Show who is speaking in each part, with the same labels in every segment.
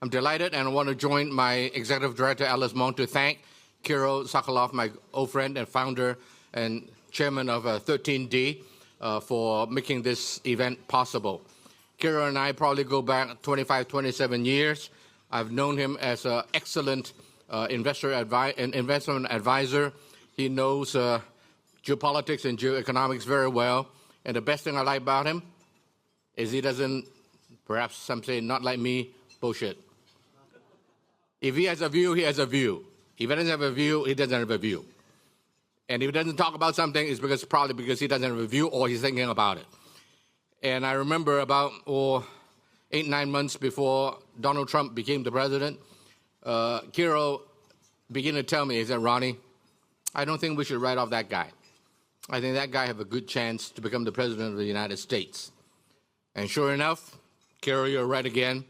Speaker 1: I'm delighted, and I want to join my Executive Director, Alice Mong, to thank Kiril Sokoloff, my old friend and founder and chairman of 13D, for making this event possible. Kiril and I probably go back 25, 27 years. I've known him as an excellent investment advisor. He knows geopolitics and geoeconomics very well. And the best thing I like about him is he doesn't, perhaps some say not like me, bullshit. If he has a view, he has a view. If he doesn't have a view, he doesn't have a view. And if he doesn't talk about something, it's probably because he doesn't have a view or he's thinking about it. And I remember about 8, 9 months before Donald Trump became the president, Kiril began to tell me, he said, Ronnie, I don't think we should write off that guy. I think that guy have a good chance to become the president of the United States. And sure enough, Kiril, you're right again.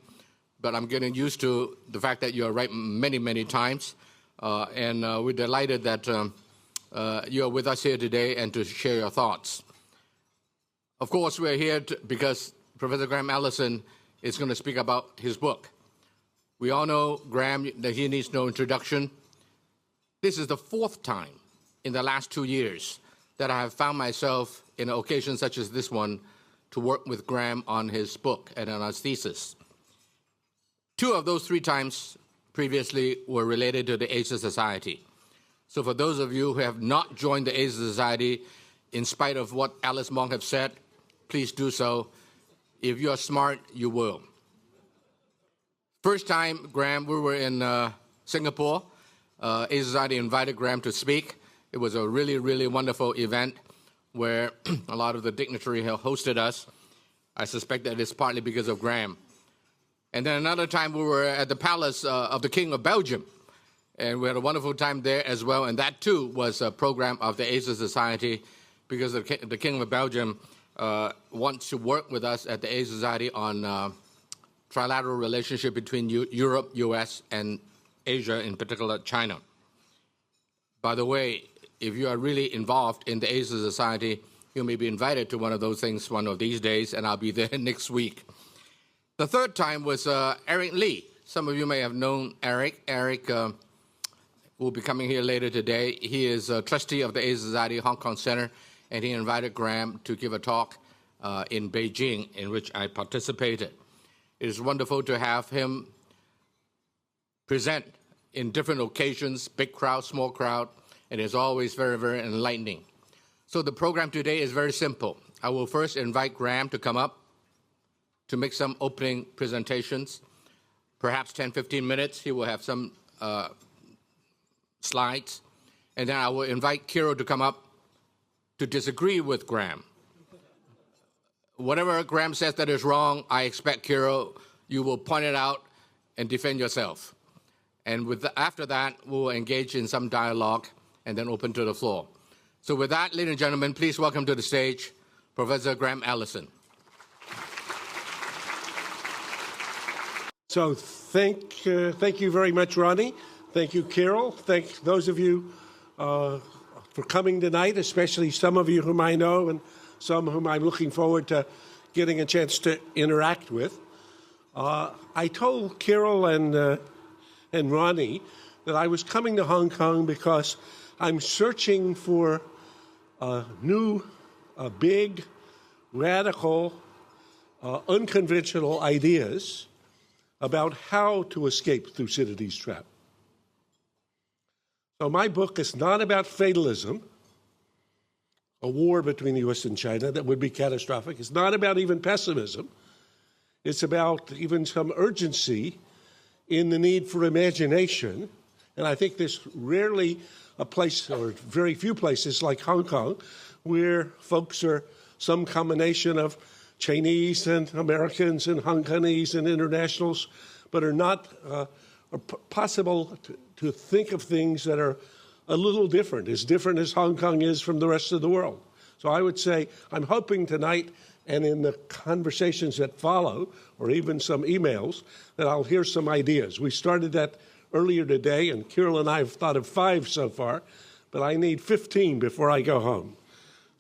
Speaker 1: But I'm getting used to the fact that you're right many, many times. And we're delighted that you're with us here today and to share your thoughts. Of course, we're here because Professor Graham Allison is going to speak about his book. We all know, Graham, that he needs no introduction. This is the 4th time in the last 2 years that I have found myself in an occasion such as this one to work with Graham on his book and on his thesis. 2 of those 3 times previously were related to the Asia Society. So for those of you who have not joined the Asia Society, in spite of what Alice Mong have said, please do so. If you're smart, you will. First time, Graham, we were in Singapore. Asia Society invited Graham to speak. It was a really, really wonderful event where a lot of the dignitaries hosted us. I suspect that it's partly because of Graham. And then another time we were at the palace of the King of Belgium, and we had a wonderful time there as well. And that, too, was a program of the Asia Society because the King of Belgium wants to work with us at the Asia Society on trilateral relationship between Europe, U.S., and Asia, in particular China. By the way, if you are really involved in the Asia Society, you may be invited to one of those things one of these days, and I'll be there next week. The third time was Eric Lee. Some of you may have known Eric. Eric will be coming here later today. He is a trustee of the Asia Society Hong Kong Center, and he invited Graham to give a talk in Beijing, in which I participated. It is wonderful to have him present in different occasions, big crowd, small crowd, and it's always very, very enlightening. So the program today is very simple. I will first invite Graham to come up to make some opening presentations, perhaps 10, 15 minutes. He will have some slides. And then I will invite Kiril to come up to disagree with Graham. Whatever Graham says that is wrong, I expect, Kiril, you will point it out and defend yourself. And after that, we'll engage in some dialogue and then open to the floor. So with that, ladies and gentlemen, please welcome to the stage Professor Graham Allison.
Speaker 2: So thank you very much, Ronnie. Thank you, Kiril. Thank those of you for coming tonight, especially some of you whom I know and some whom I'm looking forward to getting a chance to interact with. I told Kiril and Ronnie that I was coming to Hong Kong because I'm searching for new, big, radical, unconventional ideas about how to escape Thucydides Trap. So my book is not about fatalism, a war between the U.S. and China that would be catastrophic. It's not about even pessimism. It's about even some urgency in the need for imagination. And I think there's rarely a place, or very few places like Hong Kong, where folks are some combination of Chinese and Americans and Hong Kongese and internationals, but are not possible to think of things that are a little different as Hong Kong is from the rest of the world. So I would say I'm hoping tonight and in the conversations that follow, or even some emails, that I'll hear some ideas. We started that earlier today, and Kiril and I have thought of 5 so far, but I need 15 before I go home.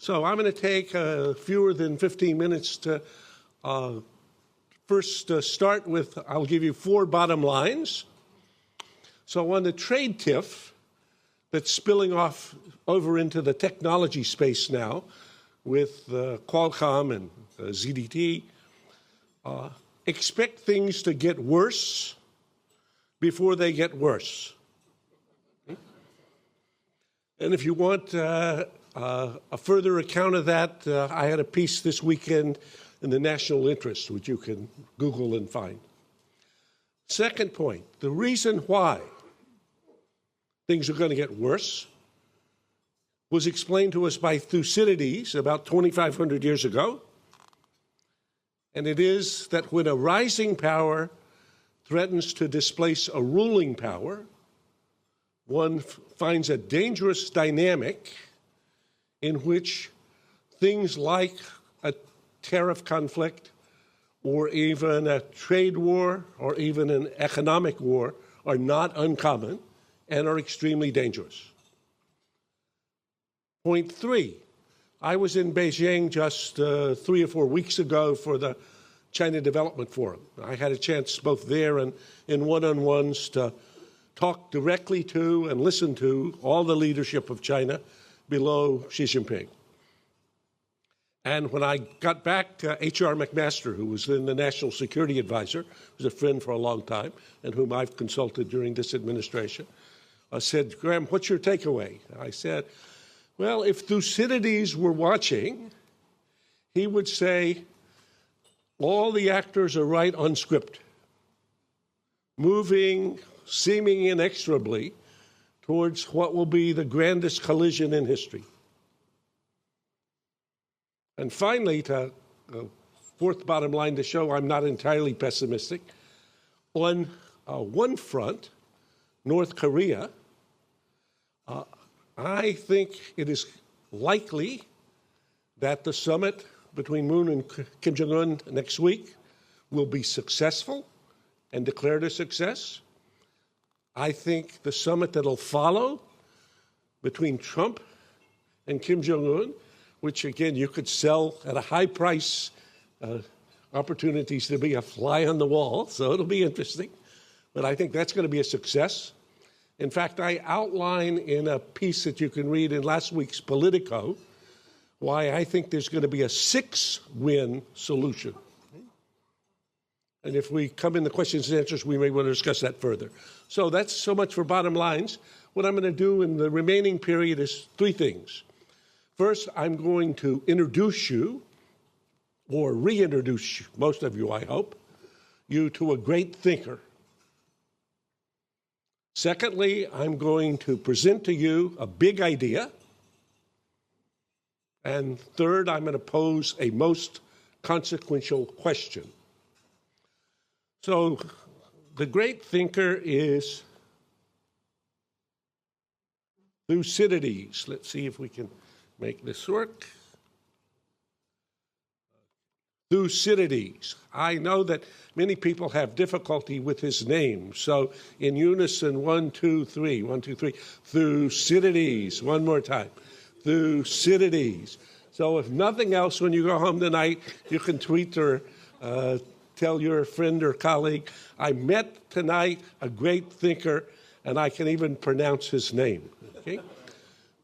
Speaker 2: So I'm going to take fewer than 15 minutes to first start with, I'll give you 4 bottom lines. So on the trade tiff that's spilling off over into the technology space now with Qualcomm and ZDT, expect things to get worse before they get worse. And if you want a further account of that, I had a piece this weekend in the National Interest, which you can Google and find. Second point, the reason why things are going to get worse was explained to us by Thucydides about 2,500 years ago. And it is that when a rising power threatens to displace a ruling power, one finds a dangerous dynamic in which things like a tariff conflict or even a trade war or even an economic war are not uncommon and are extremely dangerous. Point 3, I was in Beijing just 3 or 4 weeks ago for the China Development Forum. I had a chance both there and in one-on-ones to talk directly to and listen to all the leadership of China below Xi Jinping. And when I got back, H.R. McMaster, who was then the National Security Advisor, who's a friend for a long time and whom I've consulted during this administration, said, Graham, what's your takeaway? I said, well, if Thucydides were watching, he would say, all the actors are right on script, moving, seeming inexorably, towards what will be the grandest collision in history. And finally, to fourth bottom line to show I'm not entirely pessimistic, on one front, North Korea, I think it is likely that the summit between Moon and Kim Jong-un next week will be successful and declared a success. I think the summit that'll follow between Trump and Kim Jong-un, which again you could sell at a high price, opportunities to be a fly on the wall, so it'll be interesting. But I think that's going to be a success. In fact, I outline in a piece that you can read in last week's Politico why I think there's going to be a 6-win solution. And if we come in the questions and answers, we may want to discuss that further. So that's so much for bottom lines. What I'm going to do in the remaining period is 3 things. First, I'm going to introduce you, or reintroduce most of you, I hope, you to a great thinker. Secondly, I'm going to present to you a big idea. And third, I'm going to pose a most consequential question. So the great thinker is Thucydides. Let's see if we can make this work. Thucydides. I know that many people have difficulty with his name. So in unison, 1, 2, 3, 1, 2, 3. Thucydides. One more time. Thucydides. So if nothing else, when you go home tonight, you can tweet or tell your friend or colleague, I met tonight a great thinker, and I can even pronounce his name. Okay?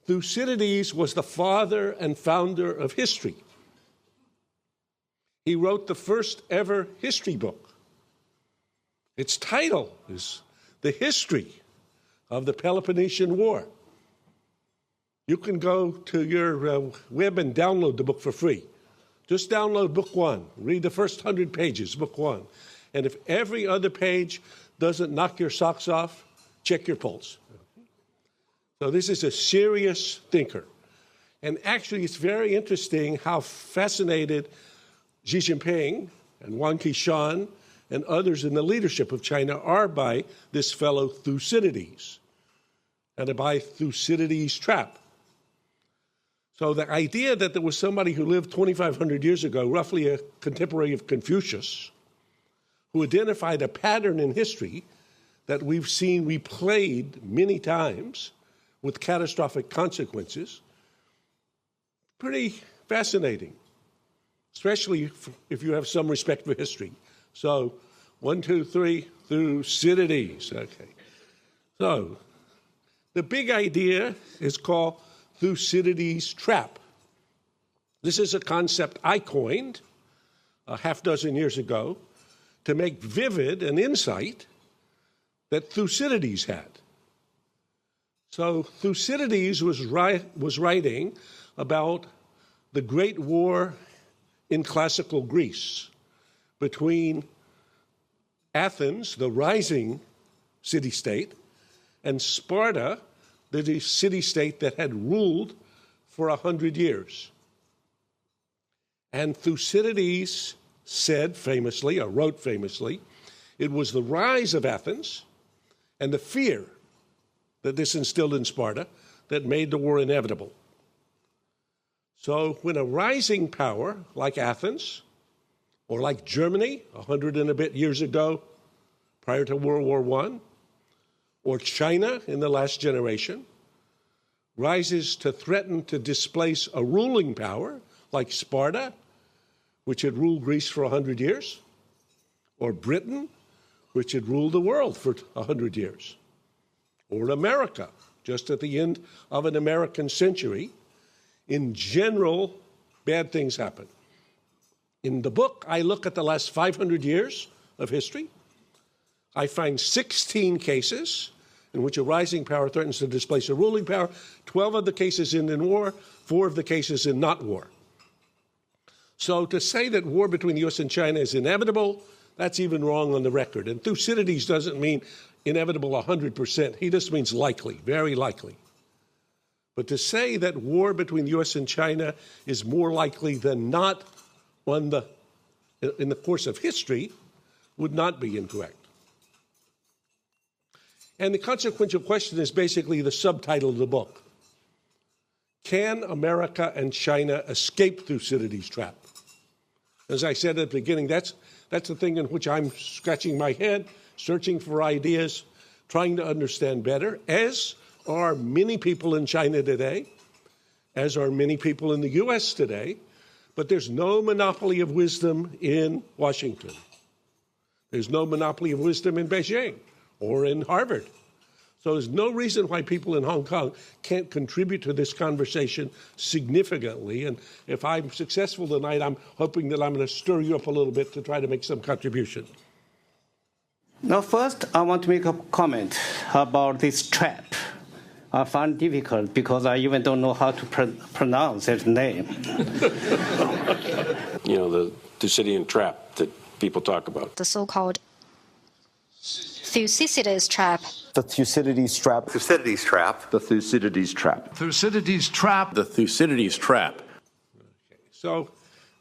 Speaker 2: Thucydides was the father and founder of history. He wrote the first ever history book. Its title is The History of the Peloponnesian War. You can go to your web and download the book for free. Just download book 1. Read the first 100 pages, book 1. And if every other page doesn't knock your socks off, check your pulse. So this is a serious thinker. And actually, it's very interesting how fascinated Xi Jinping and Wang Qishan and others in the leadership of China are by this fellow Thucydides and by Thucydides Trap. So the idea that there was somebody who lived 2,500 years ago, roughly a contemporary of Confucius, who identified a pattern in history that we've seen replayed many times with catastrophic consequences, pretty fascinating, especially if you have some respect for history. So 1, 2, 3, Thucydides. Okay. So the big idea is called Thucydides Trap. This is a concept I coined a half dozen years ago to make vivid an insight that Thucydides had. So Thucydides was writing about the Great War in classical Greece between Athens, the rising city-state, and Sparta, the city-state that had ruled for 100 years. And Thucydides said famously, or wrote famously, it was the rise of Athens and the fear that this instilled in Sparta that made the war inevitable. So when a rising power like Athens, or like Germany 100 and a bit years ago, prior to World War I, or China in the last generation, rises to threaten to displace a ruling power like Sparta, which had ruled Greece for 100 years, or Britain, which had ruled the world for 100 years, or America, just at the end of an American century, in general, bad things happen. In the book, I look at the last 500 years of history. I find 16 cases in which a rising power threatens to displace a ruling power, 12 of the cases end in war, 4 of the cases in not war. So to say that war between the U.S. and China is inevitable, that's even wrong on the record. And Thucydides doesn't mean inevitable 100%. He just means likely, very likely. But to say that war between the U.S. and China is more likely than not in the course of history would not be incorrect. And the consequential question is basically the subtitle of the book. Can America and China escape Thucydides' trap? As I said at the beginning, that's the thing in which I'm scratching my head, searching for ideas, trying to understand better, as are many people in China today, as are many people in the U.S. today. But there's no monopoly of wisdom in Washington. There's no monopoly of wisdom in Beijing or in Harvard. So there's no reason why people in Hong Kong can't contribute to this conversation significantly. And if I'm successful tonight, I'm hoping that I'm going to stir you up a little bit to try to make some contribution.
Speaker 3: Now, first, I want to make a comment about this trap. I find it difficult because I even don't know how to pronounce its name.
Speaker 4: You know, the Thucydides trap that people talk about.
Speaker 5: The so-called Thucydides trap.
Speaker 6: The Thucydides trap.
Speaker 7: Thucydides trap.
Speaker 6: The Thucydides trap.
Speaker 8: Thucydides trap.
Speaker 4: The Thucydides trap.
Speaker 2: Okay. So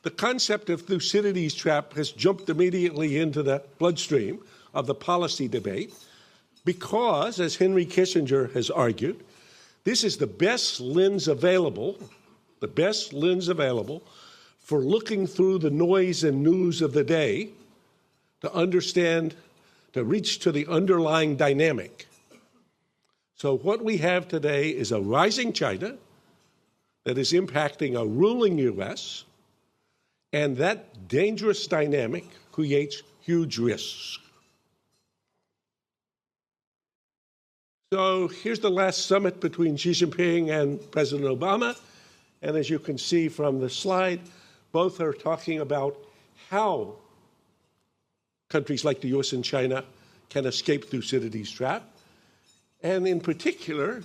Speaker 2: the concept of Thucydides trap has jumped immediately into the bloodstream of the policy debate because, as Henry Kissinger has argued, this is the best lens available for looking through the noise and news of the day to understand, to reach to the underlying dynamic. So what we have today is a rising China that is impacting a ruling U.S., and that dangerous dynamic creates huge risks. So here's the last summit between Xi Jinping and President Obama. And as you can see from the slide, both are talking about how countries like the U.S. and China can escape Thucydides' trap. And in particular,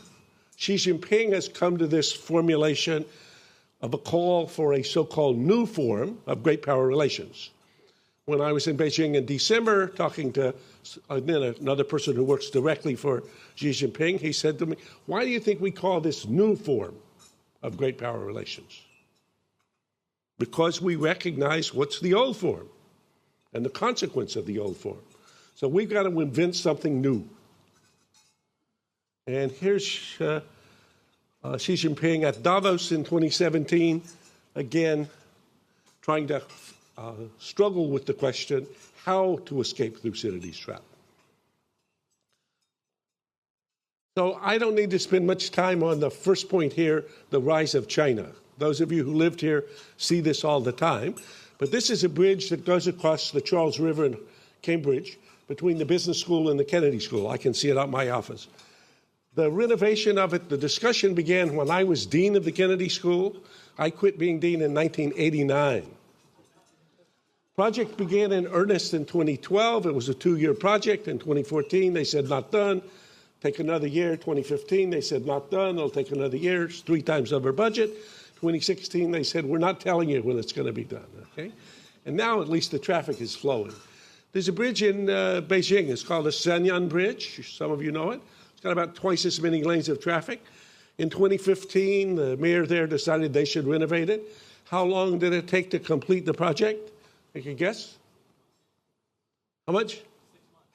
Speaker 2: Xi Jinping has come to this formulation of a call for a so-called new form of great power relations. When I was in Beijing in December talking to another person who works directly for Xi Jinping, he said to me, why do you think we call this new form of great power relations? Because we recognize what's the old form and the consequence of the old form. So we've got to invent something new. And here's Xi Jinping at Davos in 2017, again, trying to struggle with the question how to escape Thucydides' trap. So I don't need to spend much time on the first point here, the rise of China. Those of you who lived here see this all the time. But this is a bridge that goes across the Charles River in Cambridge between the business school and the Kennedy School. I can see it out my office. The renovation of it, the discussion began when I was dean of the Kennedy School. I quit being dean in 1989. Project began in earnest in 2012. It was a 2-year project. In 2014, they said not done. Take another year. 2015, they said not done. It'll take another year. It's 3 times over budget. 2016, they said we're not telling you when it's going to be done. Okay, and now at least the traffic is flowing. There's a bridge in Beijing. It's called the Shenyang Bridge. Some of you know it. It's got about twice as many lanes of traffic. In 2015, the mayor there decided they should renovate it. How long did it take to complete the project? Take a guess? How much? 6 months.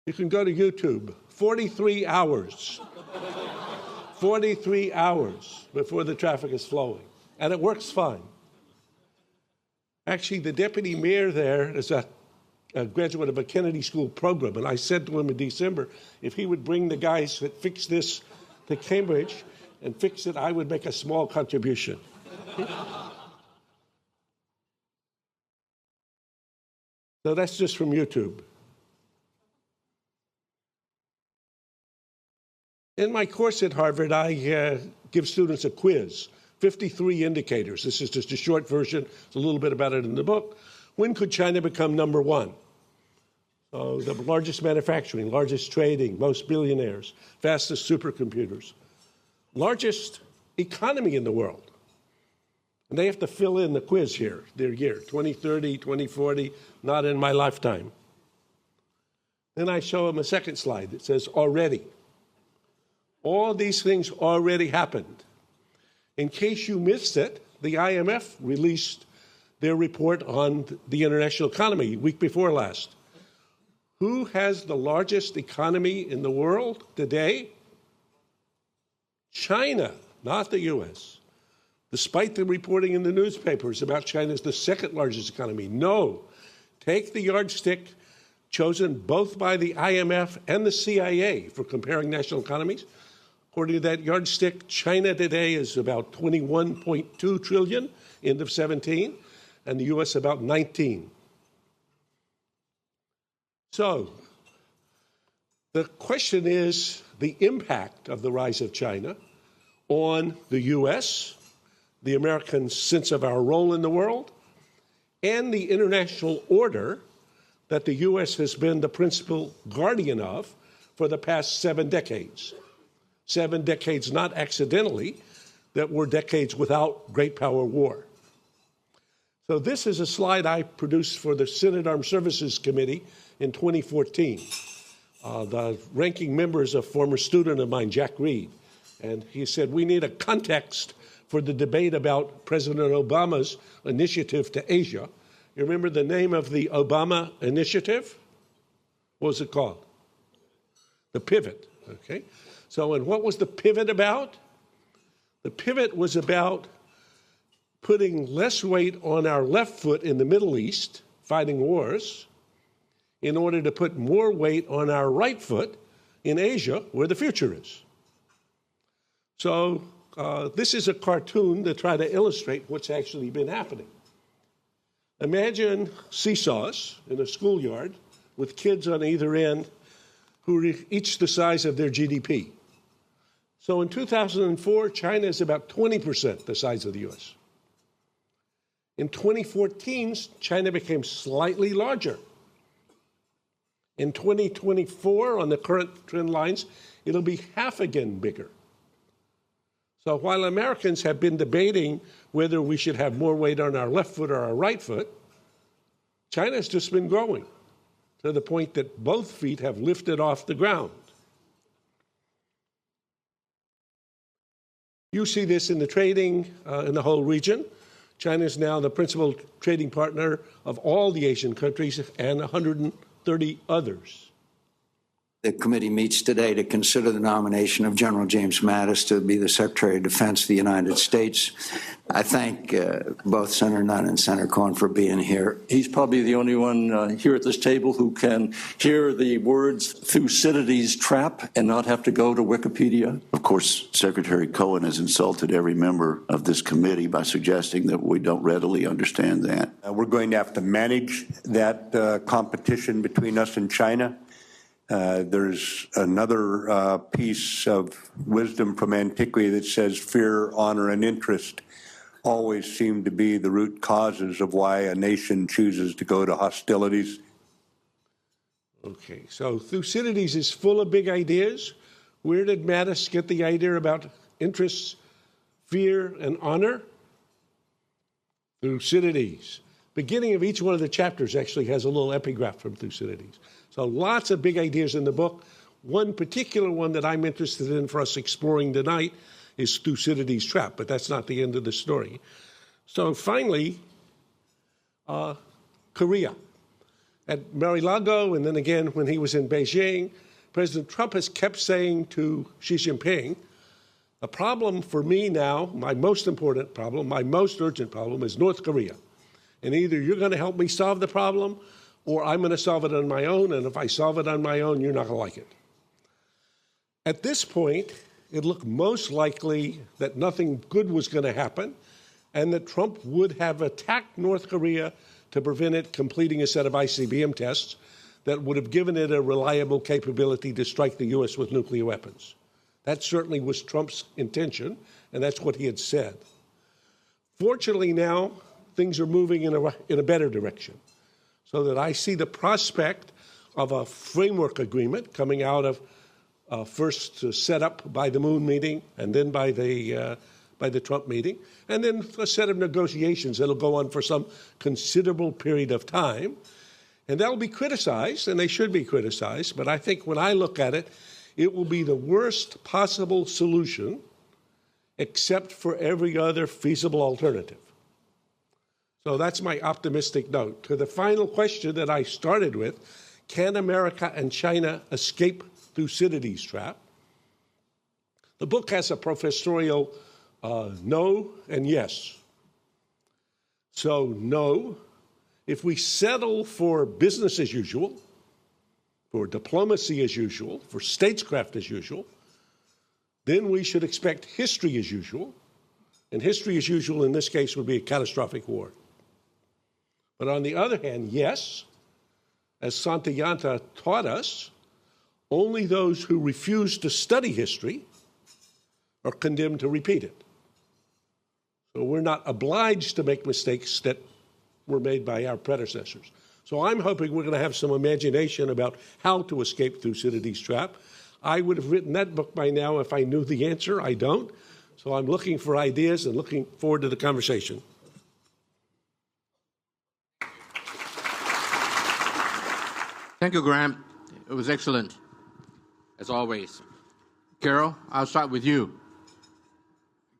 Speaker 2: You can go to YouTube. 43 hours. 43 hours before the traffic is flowing. And it works fine. Actually, the deputy mayor there is a graduate of a Kennedy School program. And I said to him in December, if he would bring the guys that fix this to Cambridge and fix it, I would make a small contribution. So that's just from YouTube. In my course at Harvard, I give students a quiz, 53 indicators. This is just a short version. It's a little bit about it in the book. When could China become number one? So the largest manufacturing, largest trading, most billionaires, fastest supercomputers, largest economy in the world. And they have to fill in the quiz here, their year, 2030, 2040, not in my lifetime. Then I show them a second slide that says already. All these things already happened. In case you missed it, the IMF released their report on the international economy week before last. Who has the largest economy in the world today? China, not the U.S. Despite the reporting in the newspapers about China as the second largest economy. No. Take the yardstick chosen both by the IMF and the CIA for comparing national economies. According to that yardstick, China today is about 21.2 trillion, end of 17, and the U.S. about 19. So the question is the impact of the rise of China on the U.S., the American sense of our role in the world, and the international order that the U.S. has been the principal guardian of for the past 7 decades. 7 decades, not accidentally, that were decades without great power war. So this is a slide I produced for the Senate Armed Services Committee in 2014. The ranking member is a former student of mine, Jack Reed, and he said, we need a context for the debate about President Obama's initiative to Asia. You remember the name of the Obama initiative? What was it called? The Pivot, okay? So, and what was the pivot about? The pivot was about putting less weight on our left foot in the Middle East, fighting wars, in order to put more weight on our right foot in Asia, where the future is. So this is a cartoon to try to illustrate what's actually been happening. Imagine seesaws in a schoolyard with kids on either end who are each the size of their GDP. So in 2004, China is about 20% the size of the U.S. In 2014, China became slightly larger. In 2024, on the current trend lines, it'll be half again bigger. So while Americans have been debating whether we should have more weight on our left foot or our right foot, China's just been growing to the point that both feet have lifted off the ground. You see this in the trading in the whole region. China is now the principal trading partner of all the Asian countries and 130 others.
Speaker 5: The committee meets today to consider the nomination of General James Mattis to be the Secretary of Defense of the United States. I thank both Senator Nunn and Senator Cohen for being here.
Speaker 7: He's probably the only one here at this table who can hear the words Thucydides Trap and not have to go to Wikipedia.
Speaker 8: Of course, Secretary Cohen has insulted every member of this committee by suggesting that we don't readily understand that.
Speaker 9: We're going to have to manage that competition between us and China. There's another piece of wisdom from antiquity that says fear, honor, and interest always seem to be the root causes of why a nation chooses to go to hostilities.
Speaker 2: Okay, so Thucydides is full of big ideas. Where did Mattis get the idea about interests, fear, and honor? Thucydides. Beginning of each one of the chapters actually has a little epigraph from Thucydides. So lots of big ideas in the book. One particular one that I'm interested in for us exploring tonight is Thucydides Trap, but that's not the end of the story. So finally, Korea. At Mar-a-Lago, and then again when he was in Beijing, President Trump has kept saying to Xi Jinping, the problem for me now, my most important problem, my most urgent problem is North Korea. And either you're going to help me solve the problem, or I'm going to solve it on my own, and if I solve it on my own, you're not going to like it. At this point, it looked most likely that nothing good was going to happen, and that Trump would have attacked North Korea to prevent it completing a set of ICBM tests that would have given it a reliable capability to strike the U.S. with nuclear weapons. That certainly was Trump's intention, and that's what he had said. Fortunately now, things are moving in a better direction, so that I see the prospect of a framework agreement coming out of first set up by the Moon meeting and then by the Trump meeting, and then a set of negotiations that'll go on for some considerable period of time. And that'll be criticized, and they should be criticized, but I think when I look at it, it will be the worst possible solution except for every other feasible alternative. So that's my optimistic note. To the final question that I started with, can America and China escape Thucydides Trap? The book has a professorial no and yes. So no, if we settle for business as usual, for diplomacy as usual, for statescraft as usual, then we should expect history as usual. And history as usual in this case would be a catastrophic war. But on the other hand, yes, as Santayanta taught us, only those who refuse to study history are condemned to repeat it. So we're not obliged to make mistakes that were made by our predecessors. So I'm hoping we're going to have some imagination about how to escape Thucydides Trap. I would have written that book by now if I knew the answer. I don't. So I'm looking for ideas and looking forward to the conversation.
Speaker 1: Thank you, Graham. It was excellent, as always. Carol, I'll start with you.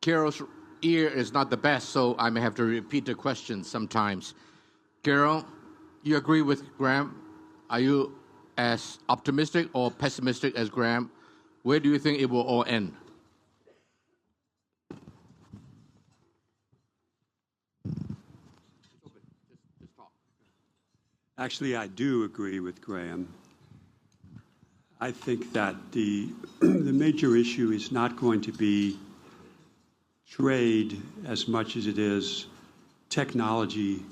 Speaker 1: Carol's ear is not the best, so I may have to repeat the question sometimes. Carol, you agree with Graham? Are you as optimistic or pessimistic as Graham? Where do you think it will all end?
Speaker 10: Actually, I do agree with Graham. I think that the major issue is not going to be trade as much as it is technology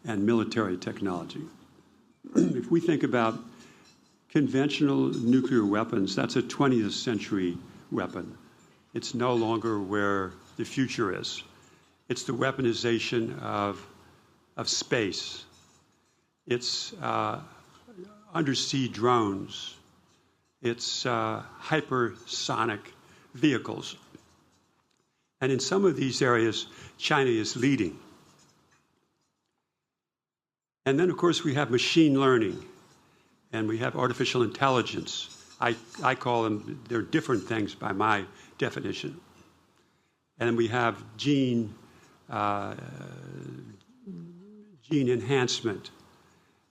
Speaker 10: and military technology. If we think about conventional nuclear weapons, that's a 20th century weapon. It's no longer where the future is. It's the weaponization of space. It's undersea drones. It's hypersonic vehicles. And in some of these areas, China is leading. And then, of course, we have machine learning, and we have artificial intelligence. I call them, they're different things by my definition. And then we have gene enhancement.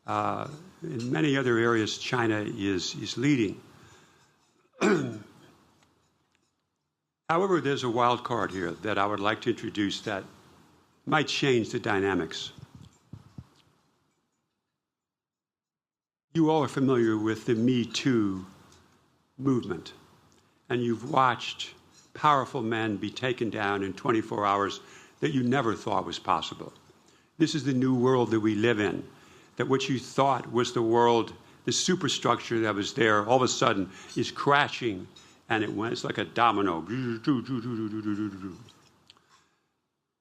Speaker 10: In many other areas, China is leading. However, there's a wild card here that I would like to introduce that might change the dynamics. You all are familiar with the Me Too movement, and you've watched powerful men be taken down in 24 hours that you never thought was possible. This is the new world that we live in, that what you thought was the world, the superstructure that was there, all of a sudden is crashing, and it's like a domino.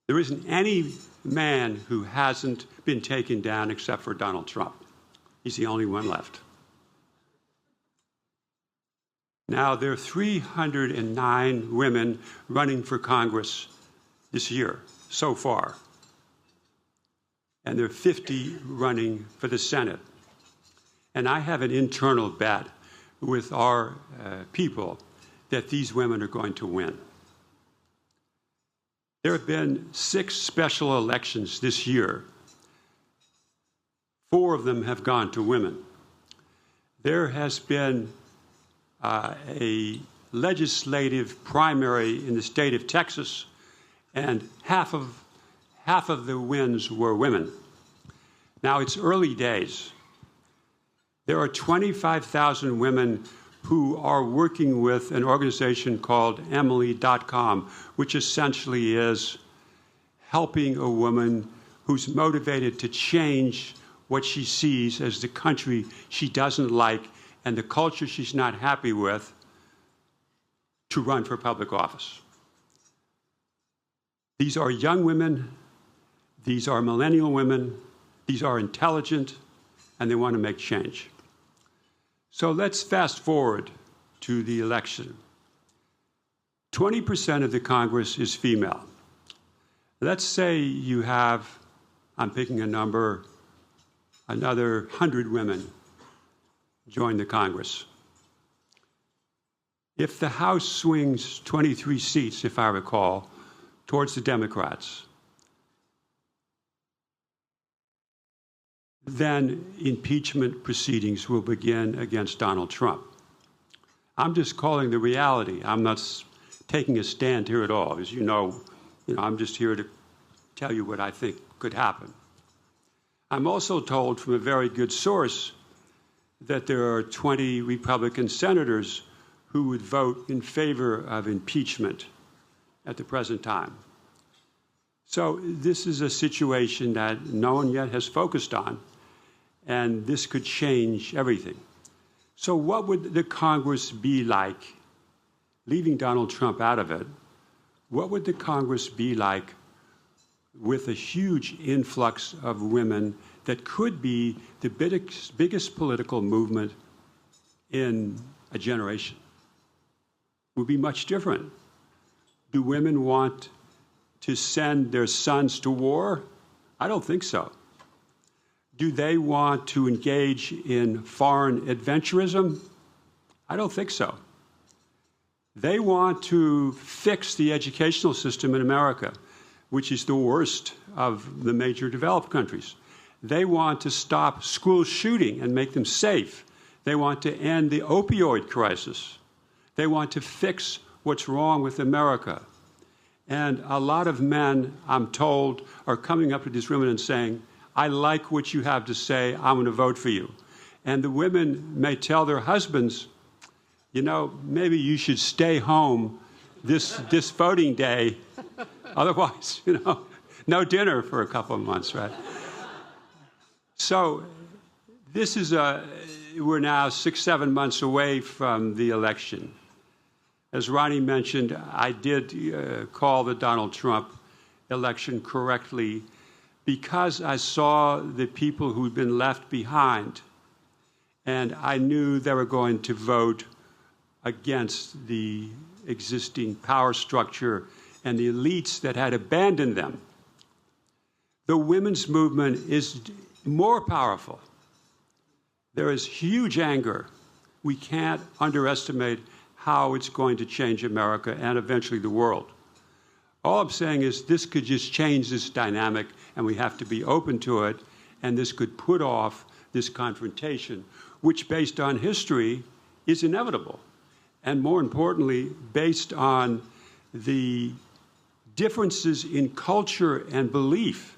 Speaker 10: There isn't any man who hasn't been taken down except for Donald Trump. He's the only one left. Now, there are 309 women running for Congress this year so far, and there are 50 running for the Senate. And I have an internal bet with our people that these women are going to win. There have been 6 special elections this year. 4 of them have gone to women. There has been a legislative primary in the state of Texas, and half of the wins were women. Now, it's early days. There are 25,000 women who are working with an organization called Emily.com, which essentially is helping a woman who's motivated to change what she sees as the country she doesn't like and the culture she's not happy with to run for public office. These are young women, these are millennial women, these are intelligent, and they want to make change. So let's fast forward to the election. 20% of the Congress is female. Let's say you have, I'm picking a number, another 100 women join the Congress. If the House swings 23 seats, if I recall, towards the Democrats, then impeachment proceedings will begin against Donald Trump. I'm just calling the reality. I'm not taking a stand here at all. As you know, I'm just here to tell you what I think could happen. I'm also told from a very good source that there are 20 Republican senators who would vote in favor of impeachment at the present time. So this is a situation that no one yet has focused on, and this could change everything. So what would the Congress be like, leaving Donald Trump out of it? What would the Congress be like with a huge influx of women that could be the biggest political movement in a generation? It would be much different. Do women want to send their sons to war? I don't think so. Do they want to engage in foreign adventurism? I don't think so. They want to fix the educational system in America, which is the worst of the major developed countries. They want to stop school shooting and make them safe. They want to end the opioid crisis. They want to fix what's wrong with America. And a lot of men, I'm told, are coming up to these women and saying, I like what you have to say, I'm going to vote for you. And the women may tell their husbands, maybe you should stay home this voting day. Otherwise, no dinner for a couple of months, right? So this is we're now 6-7 months away from the election. As Ronnie mentioned, I did call the Donald Trump election correctly because I saw the people who'd been left behind, and I knew they were going to vote against the existing power structure and the elites that had abandoned them. The women's movement is more powerful. There is huge anger. We can't underestimate how it's going to change America and eventually the world. All I'm saying is this could just change this dynamic, and we have to be open to it, and this could put off this confrontation, which, based on history, is inevitable. And more importantly, based on the differences in culture and belief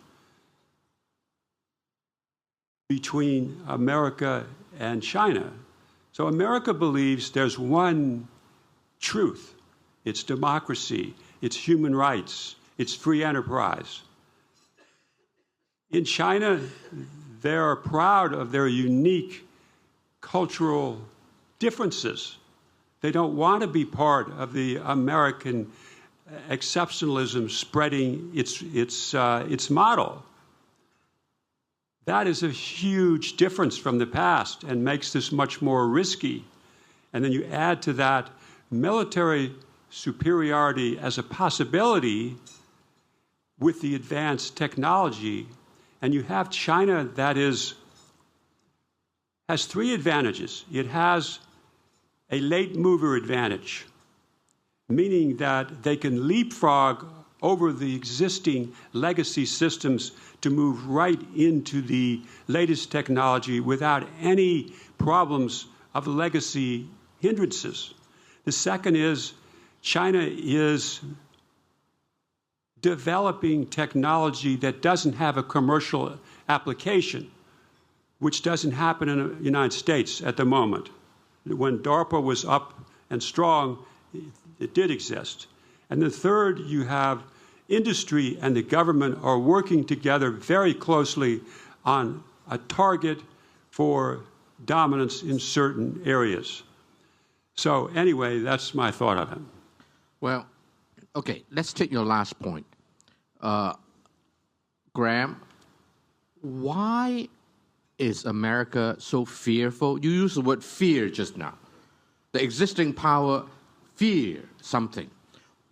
Speaker 10: between America and China. So America believes there's one truth. It's democracy, it's human rights, it's free enterprise. In China, they are proud of their unique cultural differences. They don't want to be part of the American exceptionalism spreading its model. That is a huge difference from the past and makes this much more risky. And then you add to that military superiority as a possibility with the advanced technology, and you have China that has three advantages. It has a late mover advantage, meaning that they can leapfrog over the existing legacy systems to move right into the latest technology without any problems of legacy hindrances. The second is China is developing technology that doesn't have a commercial application, which doesn't happen in the United States at the moment. When DARPA was up and strong, it did exist. And the third, you have industry and the government are working together very closely on a target for dominance in certain areas. So anyway, that's my thought of it.
Speaker 1: Well, okay, let's take your last point. Graham, why is America so fearful? You used the word fear just now. The existing power fear something.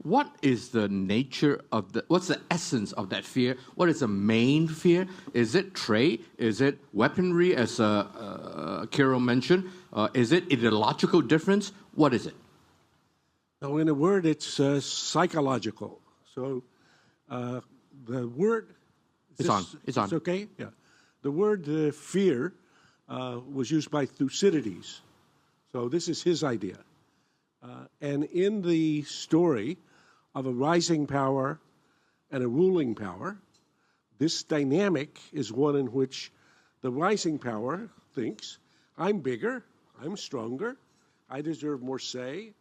Speaker 1: What is the nature of what's the essence of that fear? What is the main fear? Is it trade? Is it weaponry, as Kiril mentioned? Is it ideological difference? What is it?
Speaker 2: Now, in a word, it's psychological. So the word...
Speaker 1: It's on.
Speaker 2: It's okay? Yeah. The word fear was used by Thucydides. So this is his idea. And in the story of a rising power and a ruling power, this dynamic is one in which the rising power thinks, I'm bigger, I'm stronger, I deserve more say,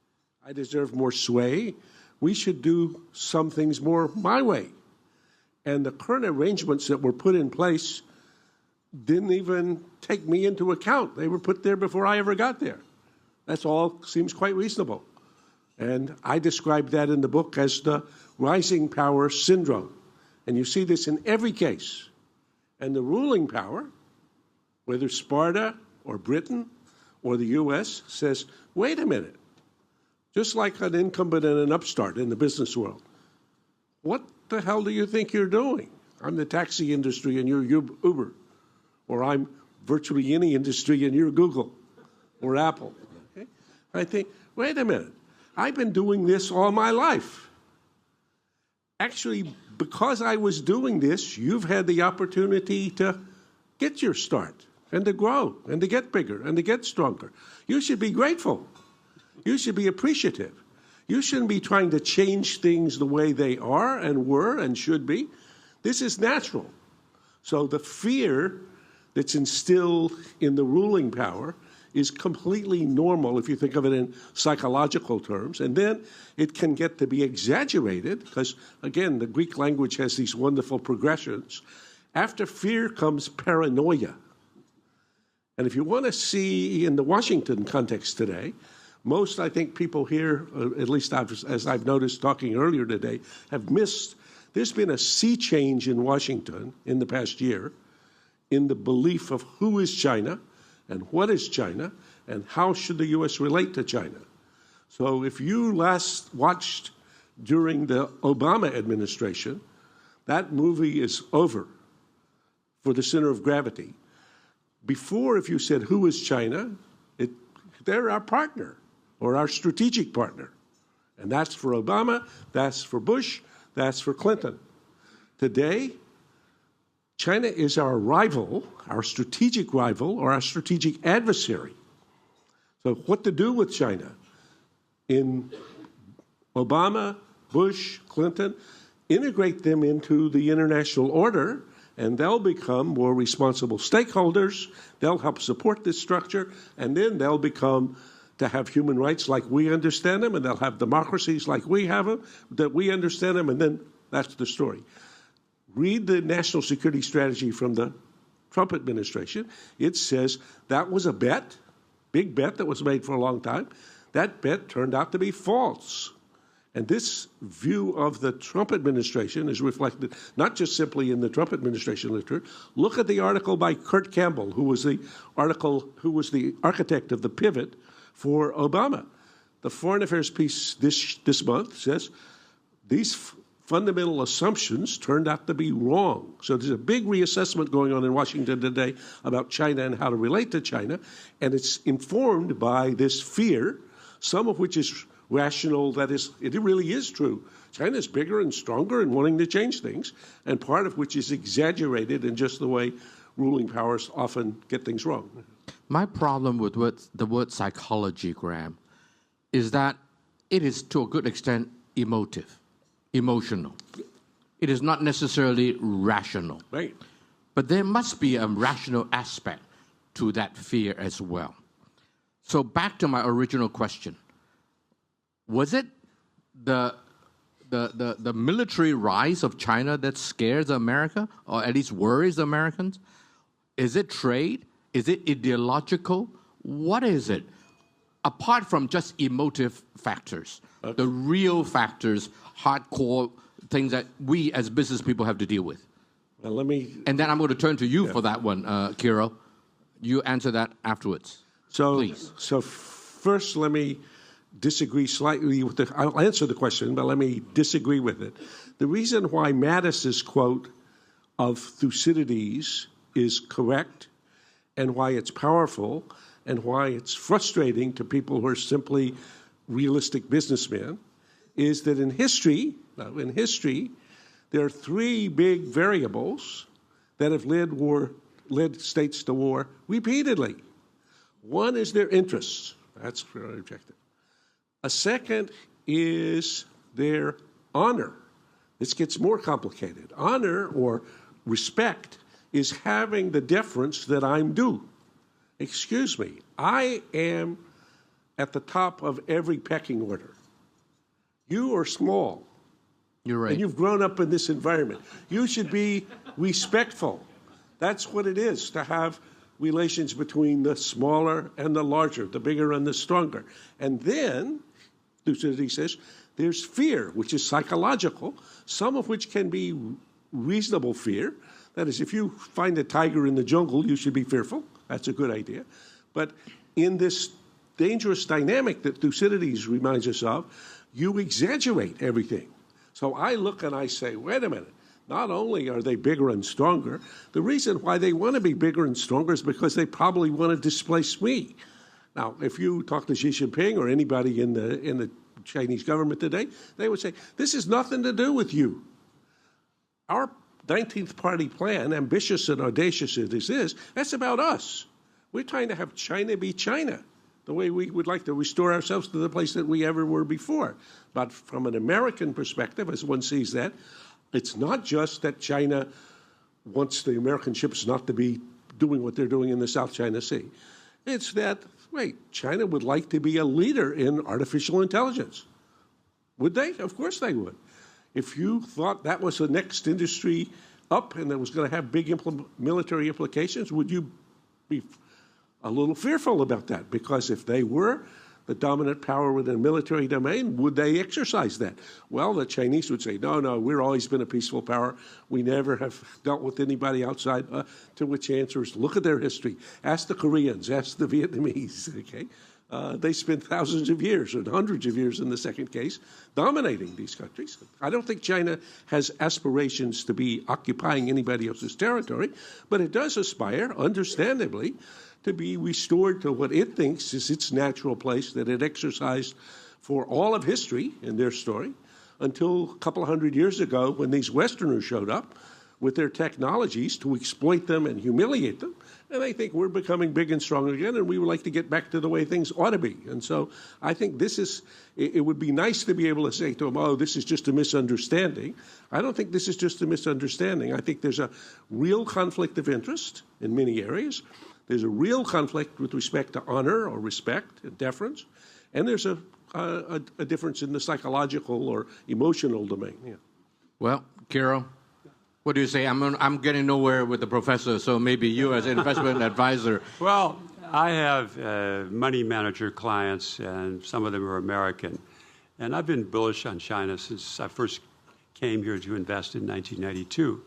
Speaker 2: I deserve more sway, we should do some things more my way. And the current arrangements that were put in place didn't even take me into account. They were put there before I ever got there. That's all seems quite reasonable. And I describe that in the book as the rising power syndrome. And you see this in every case. And the ruling power, whether Sparta or Britain or the U.S., says, wait a minute. Just like an incumbent and an upstart in the business world. What the hell do you think you're doing? I'm the taxi industry and you're Uber. Or I'm virtually any industry and you're Google or Apple. Okay? I think, wait a minute. I've been doing this all my life. Actually, because I was doing this, you've had the opportunity to get your start and to grow and to get bigger and to get stronger. You should be grateful. You should be appreciative. You shouldn't be trying to change things the way they are and were and should be. This is natural. So the fear that's instilled in the ruling power is completely normal if you think of it in psychological terms. And then it can get to be exaggerated because, again, the Greek language has these wonderful progressions. After fear comes paranoia. And if you want to see in the Washington context today, most, I think, people here, at least as I've noticed talking earlier today, have missed. There's been a sea change in Washington in the past year in the belief of who is China and what is China and how should the U.S. relate to China. So if you last watched during the Obama administration, that movie is over for the center of gravity. Before, if you said, who is China, they're our partner or our strategic partner. And that's for Obama, that's for Bush, that's for Clinton. Today, China is our rival, our strategic rival, or our strategic adversary. So what to do with China? In Obama, Bush, Clinton, integrate them into the international order, and they'll become more responsible stakeholders. They'll help support this structure, and then they'll become to have human rights like we understand them, and they'll have democracies like we have them, that we understand them, and then that's the story. Read the national security strategy from the Trump administration. It says that was a bet, big bet that was made for a long time. That bet turned out to be false. And this view of the Trump administration is reflected not just simply in the Trump administration literature. Look at the article by Kurt Campbell, who was the architect of the pivot for Obama. The Foreign Affairs piece this month says these fundamental assumptions turned out to be wrong. So there's a big reassessment going on in Washington today about China and how to relate to China, and it's informed by this fear, some of which is rational, that is, it really is true. China is bigger and stronger and wanting to change things, and part of which is exaggerated in just the way ruling powers often get things wrong.
Speaker 1: My problem with the word psychology, Graham, is that it is to a good extent emotional. It is not necessarily rational.
Speaker 2: Right.
Speaker 1: But there must be a rational aspect to that fear as well. So back to my original question. Was it the military rise of China that scares America, or at least worries Americans? Is it trade? Is it ideological? What is it? Apart from just emotive factors, the real factors, hardcore things that we as business people have to deal with.
Speaker 2: Well,
Speaker 1: and then I'm going to turn to you for that one, Kiril. You answer that afterwards. Please.
Speaker 2: So first, let me disagree slightly with I'll answer the question, but let me disagree with it. The reason why Mattis's quote of Thucydides is correct, and why it's powerful, and why it's frustrating to people who are simply realistic businessmen, is that in history, there are three big variables that have led states to war repeatedly. One is their interests. That's very objective. A second is their honor. This gets more complicated. Honor, or respect, is having the deference that I'm due. Excuse me, I am at the top of every pecking order. You are small.
Speaker 1: You're right.
Speaker 2: And you've grown up in this environment. You should be respectful. That's what it is, to have relations between the smaller and the larger, the bigger and the stronger. And then, Thucydides says, there's fear, which is psychological, some of which can be reasonable fear. That is, if you find a tiger in the jungle, you should be fearful. That's a good idea. But in this dangerous dynamic that Thucydides reminds us of, you exaggerate everything. So I look and I say, wait a minute, not only are they bigger and stronger, the reason why they want to be bigger and stronger is because they probably want to displace me. Now, if you talk to Xi Jinping or anybody in the Chinese government today, they would say, this has nothing to do with you. Our 19th party plan, ambitious and audacious as it is, that's about us. We're trying to have China be China, the way we would like to restore ourselves to the place that we ever were before. But from an American perspective, as one sees that, it's not just that China wants the American ships not to be doing what they're doing in the South China Sea. It's that, wait, China would like to be a leader in artificial intelligence. Would they? Of course they would. If you thought that was the next industry up and that was going to have big military implications, would you be a little fearful about that? Because if they were the dominant power within the military domain, would they exercise that? Well, the Chinese would say, no, we've always been a peaceful power. We never have dealt with anybody outside. To which the answer is, look at their history. Ask the Koreans, ask the Vietnamese, okay? They spent thousands of years, or hundreds of years in the second case, dominating these countries. I don't think China has aspirations to be occupying anybody else's territory, but it does aspire, understandably, to be restored to what it thinks is its natural place that it exercised for all of history in their story, until a couple of hundred years ago when these Westerners showed up with their technologies to exploit them and humiliate them. And I think we're becoming big and strong again, and we would like to get back to the way things ought to be. And so I think it would be nice to be able to say to them, oh, this is just a misunderstanding. I don't think this is just a misunderstanding. I think there's a real conflict of interest in many areas. There's a real conflict with respect to honor or respect and deference. And there's a difference in the psychological or emotional domain. Yeah.
Speaker 1: Well, Kiril, what do you say? I'm getting nowhere with the professor, so maybe you as an investment advisor.
Speaker 10: Well, I have money manager clients, and some of them are American. And I've been bullish on China since I first came here to invest in 1992.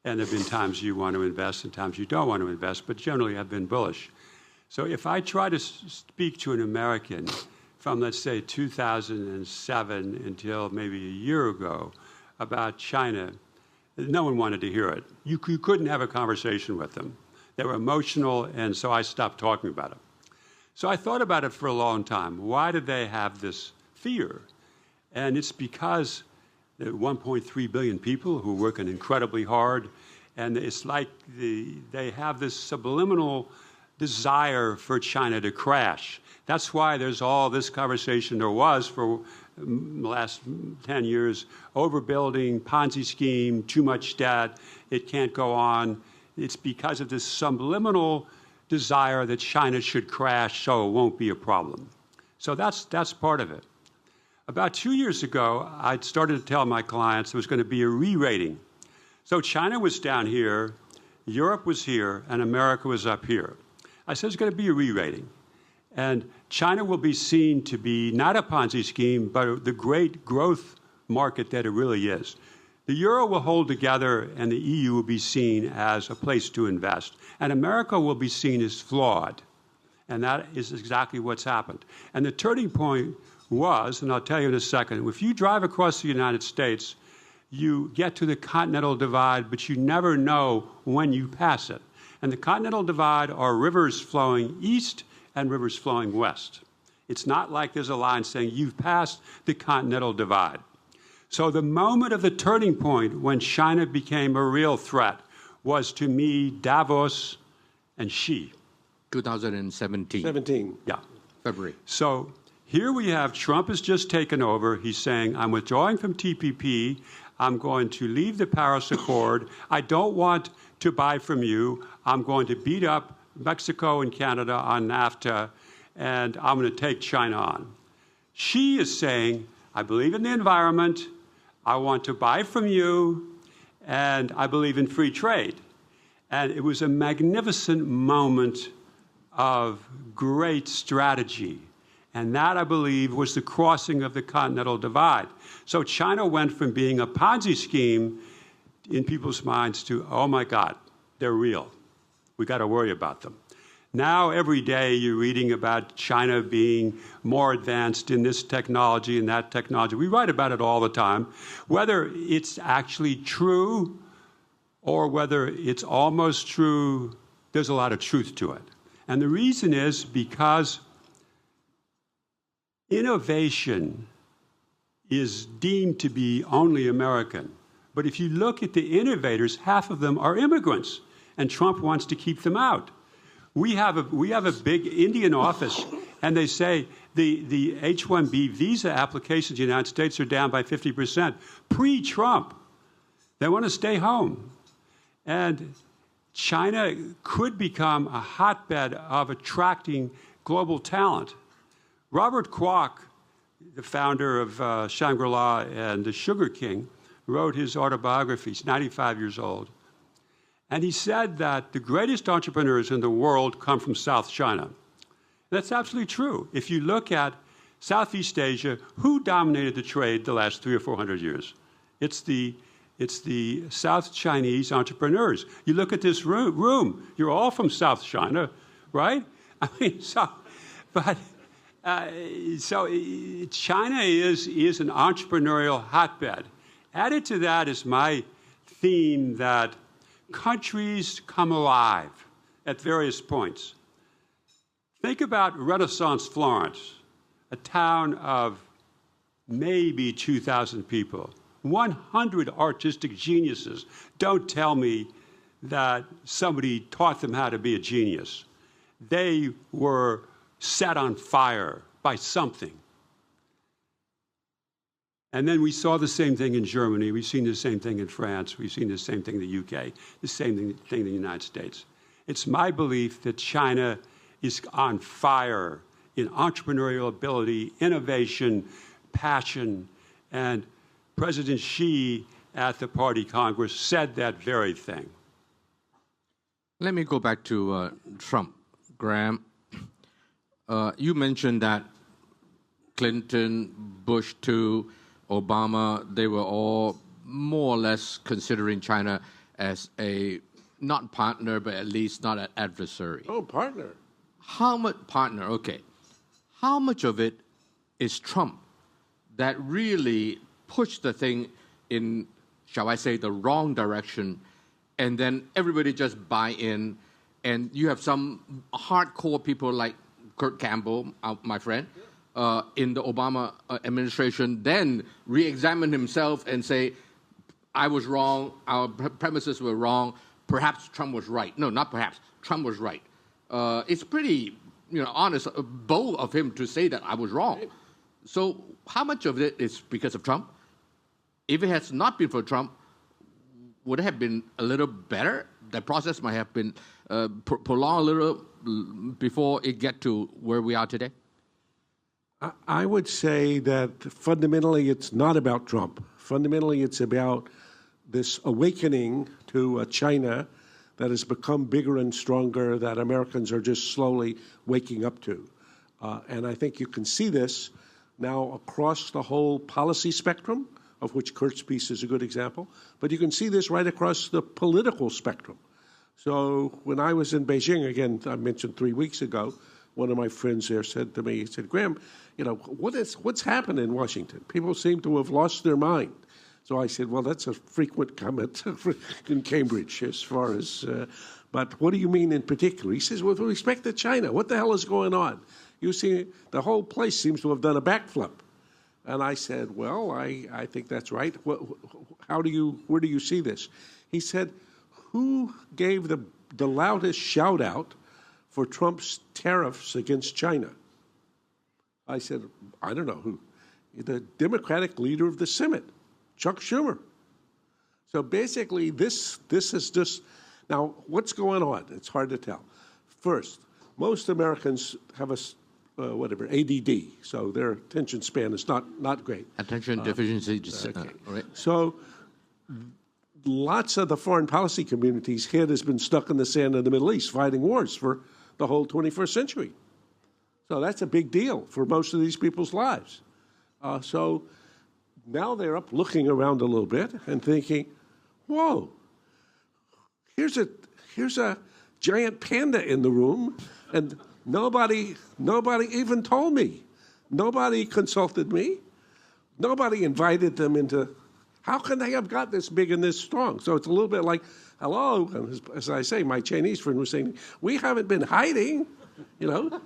Speaker 10: And there have been times you want to invest and times you don't want to invest, but generally I've been bullish. So if I try to speak to an American from, let's say, 2007 until maybe a year ago about China, no one wanted to hear it. You couldn't have a conversation with them. They were emotional, and so I stopped talking about it. So I thought about it for a long time. Why did they have this fear? And it's because there are 1.3 billion people who are working incredibly hard, and it's like they have this subliminal desire for China to crash. That's why there's all this conversation there was for the last 10 years, overbuilding, Ponzi scheme, too much debt, it can't go on. It's because of this subliminal desire that China should crash so it won't be a problem. So that's part of it. About 2 years ago, I started to tell my clients there was going to be a re-rating. So China was down here, Europe was here, and America was up here. I said there's going to be a re-rating. And China will be seen to be not a Ponzi scheme, but the great growth market that it really is. The euro will hold together, and the EU will be seen as a place to invest. And America will be seen as flawed. And that is exactly what's happened. And the turning point was, and I'll tell you in a second, if you drive across the United States, you get to the Continental Divide, but you never know when you pass it. And the Continental Divide are rivers flowing east and rivers flowing west. It's not like there's a line saying you've passed the Continental Divide. So the moment of the turning point when China became a real threat was, to me, Davos and Xi.
Speaker 1: 2017.
Speaker 10: Yeah.
Speaker 1: February.
Speaker 10: So here we have Trump has just taken over. He's saying, I'm withdrawing from TPP. I'm going to leave the Paris Accord. I don't want to buy from you. I'm going to beat up Mexico and Canada on NAFTA, and I'm going to take China on. Xi is saying, I believe in the environment, I want to buy from you, and I believe in free trade. And it was a magnificent moment of great strategy. And that, I believe, was the crossing of the Continental Divide. So China went from being a Ponzi scheme in people's minds to, oh my God, they're real. We got to worry about them. Now, every day, you're reading about China being more advanced in this technology and that technology. We write about it all the time. Whether it's actually true or whether it's almost true, there's a lot of truth to it. And the reason is because innovation is deemed to be only American. But if you look at the innovators, half of them are immigrants, and Trump wants to keep them out. We have a big Indian office, and they say the H-1B visa applications in the United States are down by 50%. Pre-Trump, they want to stay home. And China could become a hotbed of attracting global talent. Robert Kwok, the founder of Shangri-La and the Sugar King, wrote his autobiography. He's 95 years old. And he said that the greatest entrepreneurs in the world come from South China. That's absolutely true. If you look at Southeast Asia, who dominated the trade the last 300 or 400 years? It's the South Chinese entrepreneurs. You look at this room, you're all from South China, right? I mean, China is an entrepreneurial hotbed. Added to that is my theme that countries come alive at various points. Think about Renaissance Florence, a town of maybe 2,000 people. 100 artistic geniuses. Don't tell me that somebody taught them how to be a genius. They were set on fire by something. And then we saw the same thing in Germany. We've seen the same thing in France. We've seen the same thing in the UK, the same thing in the United States. It's my belief that China is on fire in entrepreneurial ability, innovation, passion, and President Xi at the Party Congress said that very thing.
Speaker 1: Let me go back to Trump. Graham, you mentioned that Clinton, Bush too, Obama, they were all more or less considering China as a not partner, but at least not an adversary.
Speaker 2: Oh, partner.
Speaker 1: How much partner? Okay. How much of it is Trump that really pushed the thing in, shall I say, the wrong direction, and then everybody just buy in, and you have some hardcore people like Kurt Campbell, my friend, in the Obama administration, then re-examine himself and say, I was wrong, our premises were wrong, perhaps Trump was right. No, not perhaps, Trump was right. It's pretty, honest, bold of him to say that I was wrong. So how much of it is because of Trump? If it has not been for Trump, would it have been a little better? The process might have been prolonged a little before it get to where we are today?
Speaker 2: I would say that fundamentally it's not about Trump. Fundamentally it's about this awakening to a China that has become bigger and stronger that Americans are just slowly waking up to. And I think you can see this now across the whole policy spectrum, of which Kurt's piece is a good example, but you can see this right across the political spectrum. So when I was in Beijing, again, I mentioned 3 weeks ago, one of my friends there said to me, he said, Graham, what's happened in Washington? People seem to have lost their mind. So I said, well, that's a frequent comment in Cambridge as far as, but what do you mean in particular? He says, with respect to China, what the hell is going on? You see, the whole place seems to have done a backflip. And I said, well, I think that's right. Where do you see this? He said, who gave the loudest shout out for Trump's tariffs against China? I said, I don't know who. The Democratic leader of the Senate, Chuck Schumer. So basically, this is just, now what's going on? It's hard to tell. First, most Americans have ADD, so their attention span is not great.
Speaker 1: Attention deficiency. Right.
Speaker 2: So lots of the foreign policy community's head has been stuck in the sand in the Middle East, fighting wars for the whole 21st century. So that's a big deal for most of these people's lives. So now they're up looking around a little bit and thinking, whoa, here's a giant panda in the room, and nobody even told me. Nobody consulted me. Nobody invited them into, how can they have got this big and this strong? So it's a little bit like, hello, and as I say, my Chinese friend was saying, we haven't been hiding,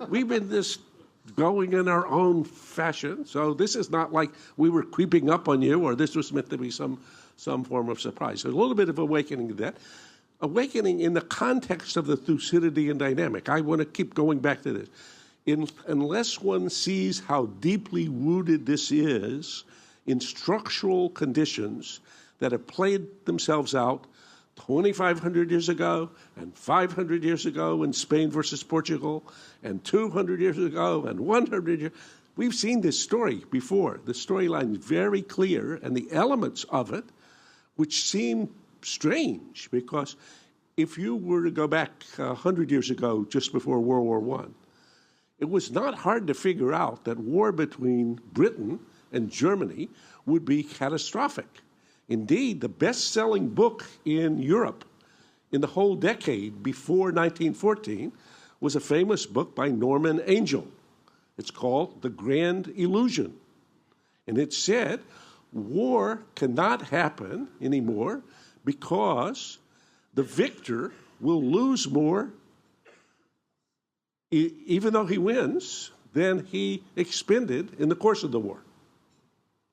Speaker 2: we've been just going in our own fashion. So this is not like we were creeping up on you or this was meant to be some form of surprise. So a little bit of awakening to that. Awakening in the context of the Thucydidean dynamic. I want to keep going back to this. Unless one sees how deeply rooted this is in structural conditions that have played themselves out 2,500 years ago and 500 years ago in Spain versus Portugal and 200 years ago and 100 years. We've seen this story before. The storyline is very clear, and the elements of it, which seem strange, because if you were to go back 100 years ago, just before World War I, it was not hard to figure out that war between Britain and Germany would be catastrophic. Indeed, the best-selling book in Europe in the whole decade before 1914 was a famous book by Norman Angell. It's called The Grand Illusion. And it said, war cannot happen anymore because the victor will lose more, even though he wins, than he expended in the course of the war.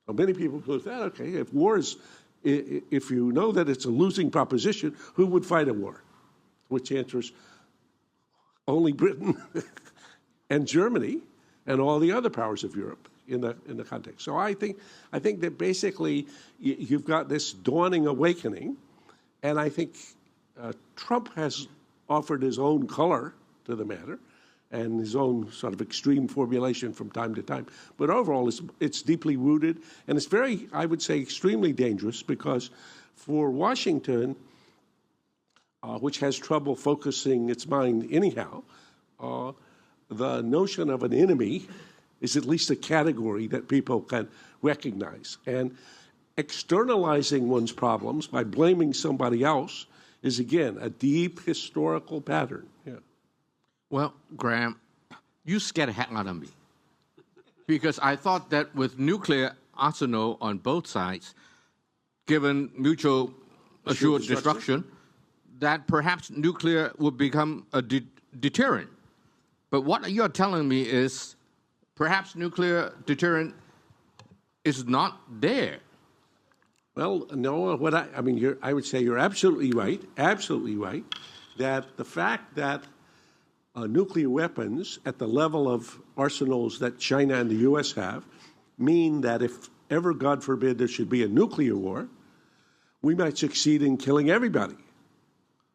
Speaker 2: So many people go, okay, if war is, if you know that it's a losing proposition, who would fight a war? Which answers only Britain and Germany and all the other powers of Europe in the context. So I think that basically you've got this dawning awakening, and I think Trump has offered his own color to the matter and his own sort of extreme formulation from time to time. But overall, it's deeply rooted, and it's very, I would say, extremely dangerous, because for Washington, which has trouble focusing its mind anyhow, the notion of an enemy is at least a category that people can recognize. And externalizing one's problems by blaming somebody else is, again, a deep historical pattern. Yeah.
Speaker 1: Well, Graham, you scared the heck out of me, because I thought that with nuclear arsenal on both sides, given mutual assured destruction, that perhaps nuclear would become a deterrent. But what you're telling me is perhaps nuclear deterrent is not there.
Speaker 2: Well, no, I would say you're absolutely right, that the fact that nuclear weapons at the level of arsenals that China and the U.S. have mean that if ever, God forbid, there should be a nuclear war, we might succeed in killing everybody.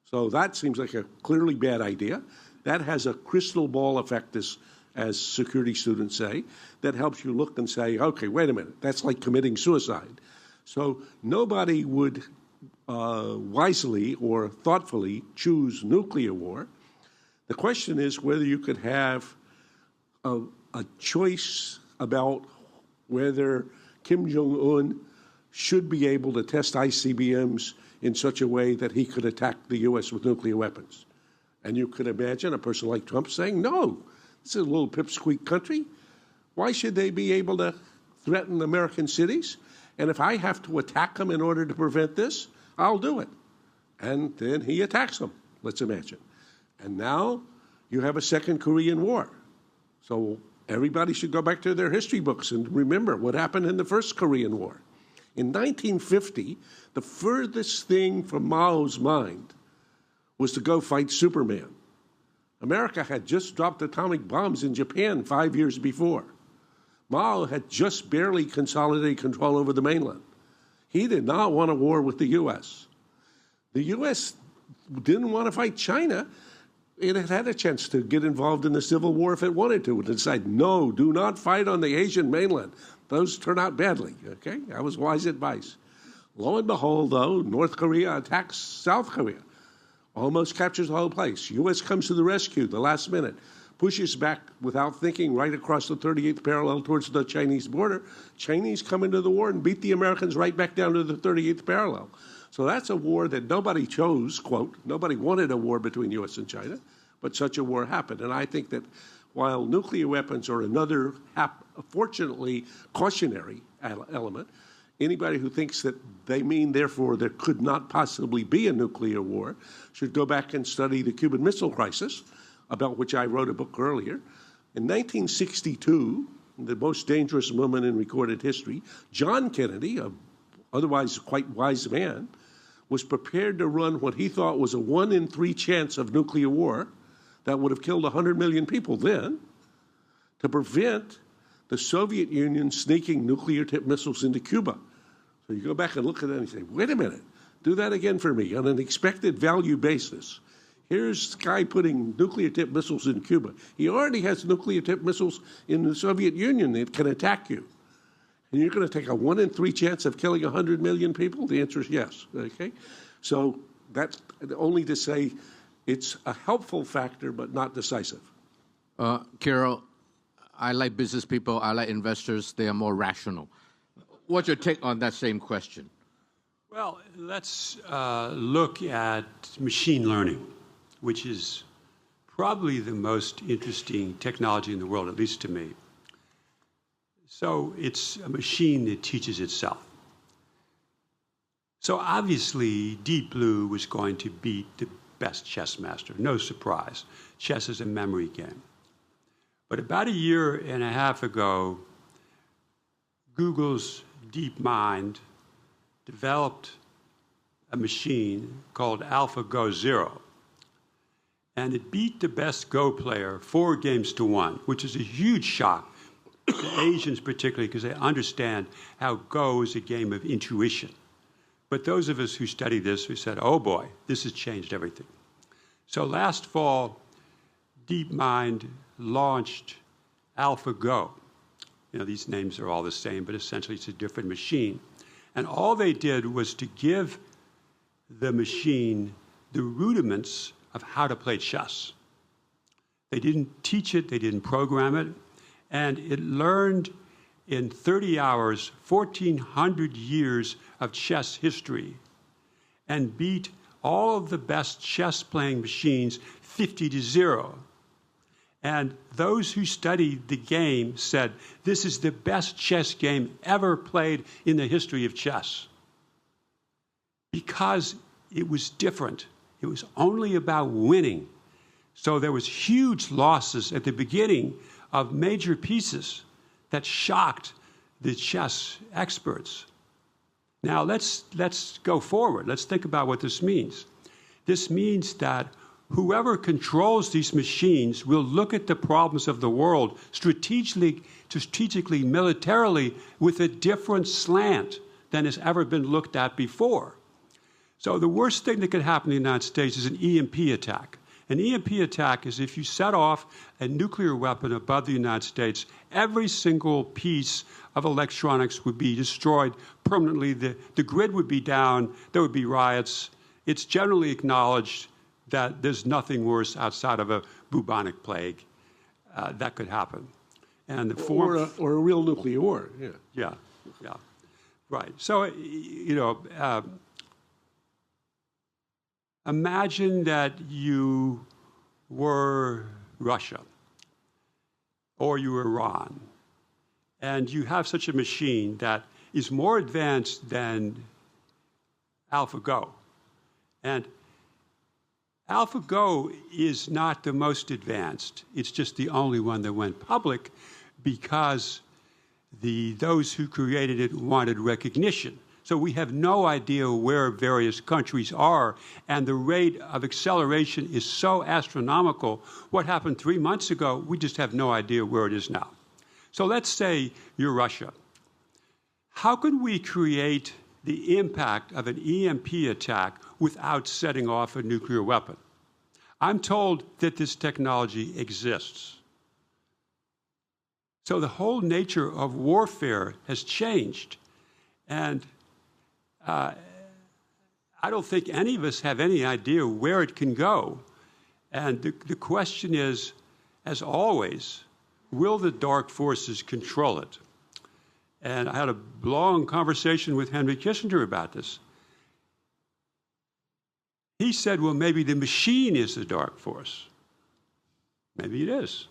Speaker 2: So that seems like a clearly bad idea. That has a crystal ball effect, as security students say, that helps you look and say, okay, wait a minute, that's like committing suicide. So nobody would wisely or thoughtfully choose nuclear war. The question is whether you could have a choice about whether Kim Jong-un should be able to test ICBMs in such a way that he could attack the U.S. with nuclear weapons. And you could imagine a person like Trump saying, no, this is a little pipsqueak country. Why should they be able to threaten American cities? And if I have to attack them in order to prevent this, I'll do it. And then he attacks them, let's imagine. And now you have a second Korean War. So everybody should go back to their history books and remember what happened in the first Korean War. In 1950, the furthest thing from Mao's mind was to go fight Superman. America had just dropped atomic bombs in Japan 5 years before. Mao had just barely consolidated control over the mainland. He did not want a war with the U.S. The U.S. didn't want to fight China. It had had a chance to get involved in the Civil War if it wanted to, and decide, no, do not fight on the Asian mainland. Those turn out badly, okay? That was wise advice. Lo and behold, though, North Korea attacks South Korea, almost captures the whole place. U.S. comes to the rescue the last minute, pushes back without thinking right across the 38th parallel towards the Chinese border. Chinese come into the war and beat the Americans right back down to the 38th parallel. So that's a war that nobody chose, quote, nobody wanted a war between U.S. and China, but such a war happened. And I think that while nuclear weapons are another, fortunately, cautionary element, anybody who thinks that they mean, therefore, there could not possibly be a nuclear war should go back and study the Cuban Missile Crisis, about which I wrote a book earlier. In 1962, the most dangerous moment in recorded history, John Kennedy, a otherwise quite wise man, was prepared to run what he thought was a 1 in 3 chance of nuclear war that would have killed 100 million people then, to prevent the Soviet Union sneaking nuclear-tipped missiles into Cuba. So you go back and look at that and you say, wait a minute, do that again for me on an expected value basis. Here's the guy putting nuclear-tipped missiles in Cuba. He already has nuclear-tipped missiles in the Soviet Union that can attack you. And you're going to take a 1 in 3 chance of killing 100 million people? The answer is yes, okay? So that's only to say it's a helpful factor, but not decisive.
Speaker 1: Kiril, I like business people, I like investors, they are more rational. What's your take on that same question?
Speaker 10: Well, let's look at machine learning, which is probably the most interesting technology in the world, at least to me. So it's a machine that teaches itself. So obviously, Deep Blue was going to beat the best chess master. No surprise. Chess is a memory game. But about 1.5 years ago, Google's DeepMind developed a machine called Alphago Zero. And it beat the best Go player 4 games to 1, which is a huge shock to Asians particularly because they understand how Go is a game of intuition. But those of us who study this, we said, oh boy, this has changed everything. So last fall, DeepMind launched AlphaGo. You know, these names are all the same, but essentially it's a different machine. And all they did was to give the machine the rudiments of how to play chess. They didn't teach it, they didn't program it, and it learned in 30 hours 1,400 years of chess history and beat all of the best chess-playing machines 50-0. And those who studied the game said, this is the best chess game ever played in the history of chess. Because it was different. It was only about winning. So there was huge losses at the beginning of major pieces that shocked the chess experts. Now let's go forward. Let's think about what this means. This means that whoever controls these machines will look at the problems of the world strategically, militarily, with a different slant than has ever been looked at before. So the worst thing that could happen in the United States is an EMP attack. An EMP attack is if you set off a nuclear weapon above the United States, every single piece of electronics would be destroyed permanently. The grid would be down. There would be riots. It's generally acknowledged that there's nothing worse outside of a bubonic plague that could happen. And the
Speaker 2: or a real nuclear war.
Speaker 10: Yeah. Right. So, you know, imagine that you were Russia or you were Iran, and you have such a machine that is more advanced than AlphaGo. And AlphaGo is not the most advanced. It's just the only one that went public because those who created it wanted recognition. So we have no idea where various countries are, and the rate of acceleration is so astronomical. What happened 3 months ago, we just have no idea where it is now. So let's say you're Russia. How can we create the impact of an EMP attack without setting off a nuclear weapon? I'm told that this technology exists. So the whole nature of warfare has changed. And I don't think any of us have any idea where it can go. And the question is, as always, will the dark forces control it? And I had a long conversation with Henry Kissinger about this. He said, well, maybe the machine is the dark force. Maybe it is.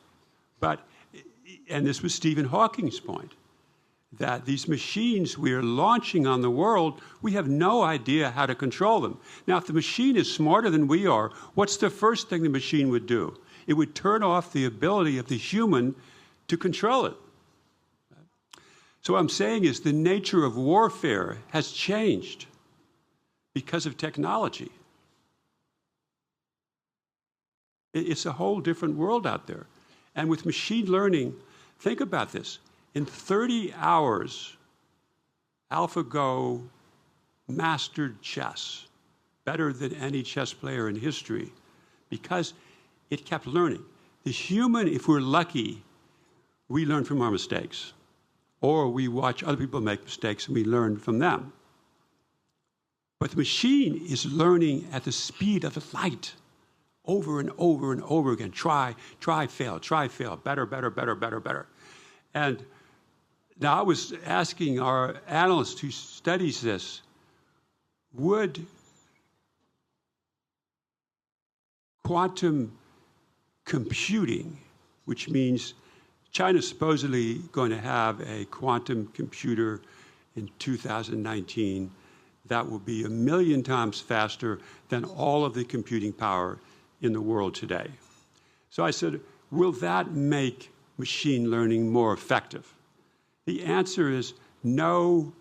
Speaker 10: And this was Stephen Hawking's point, that these machines we are launching on the world, we have no idea how to control them. Now, if the machine is smarter than we are, what's the first thing the machine would do? It would turn off the ability of the human to control it. So what I'm saying is the nature of warfare has changed because of technology. It's a whole different world out there. And with machine learning, think about this. In 30 hours, AlphaGo mastered chess better than any chess player in history because it kept learning. The human, if we're lucky, we learn from our mistakes. Or we watch other people make mistakes and we learn from them. But the machine is learning at the speed of light over and over and over again. Try, fail, better. And now I was asking our analyst who studies this, would quantum computing, which means China's supposedly going to have a quantum computer in 2019 that will be 1 million times faster than all of the computing power in the world today. So I said, will that make machine learning more effective? The answer is no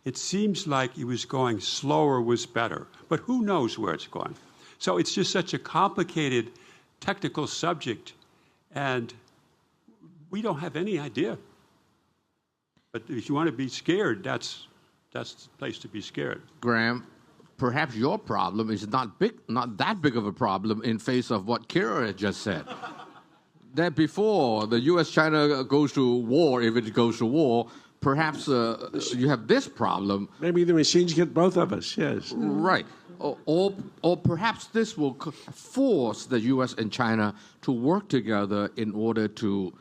Speaker 10: it seems like it was going slower was better. But who knows where it's going? So it's just such a complicated technical subject, and we don't have any idea. But if you want to be scared, that's the place to be scared.
Speaker 1: Graham, perhaps your problem is not that big of a problem in face of what Kiril had just said. That before the U.S.-China goes to war, if it goes to war, perhaps you have this problem.
Speaker 2: Maybe the machines get both of us, yes.
Speaker 1: Right. Or perhaps this will force the U.S. and China to work together in order to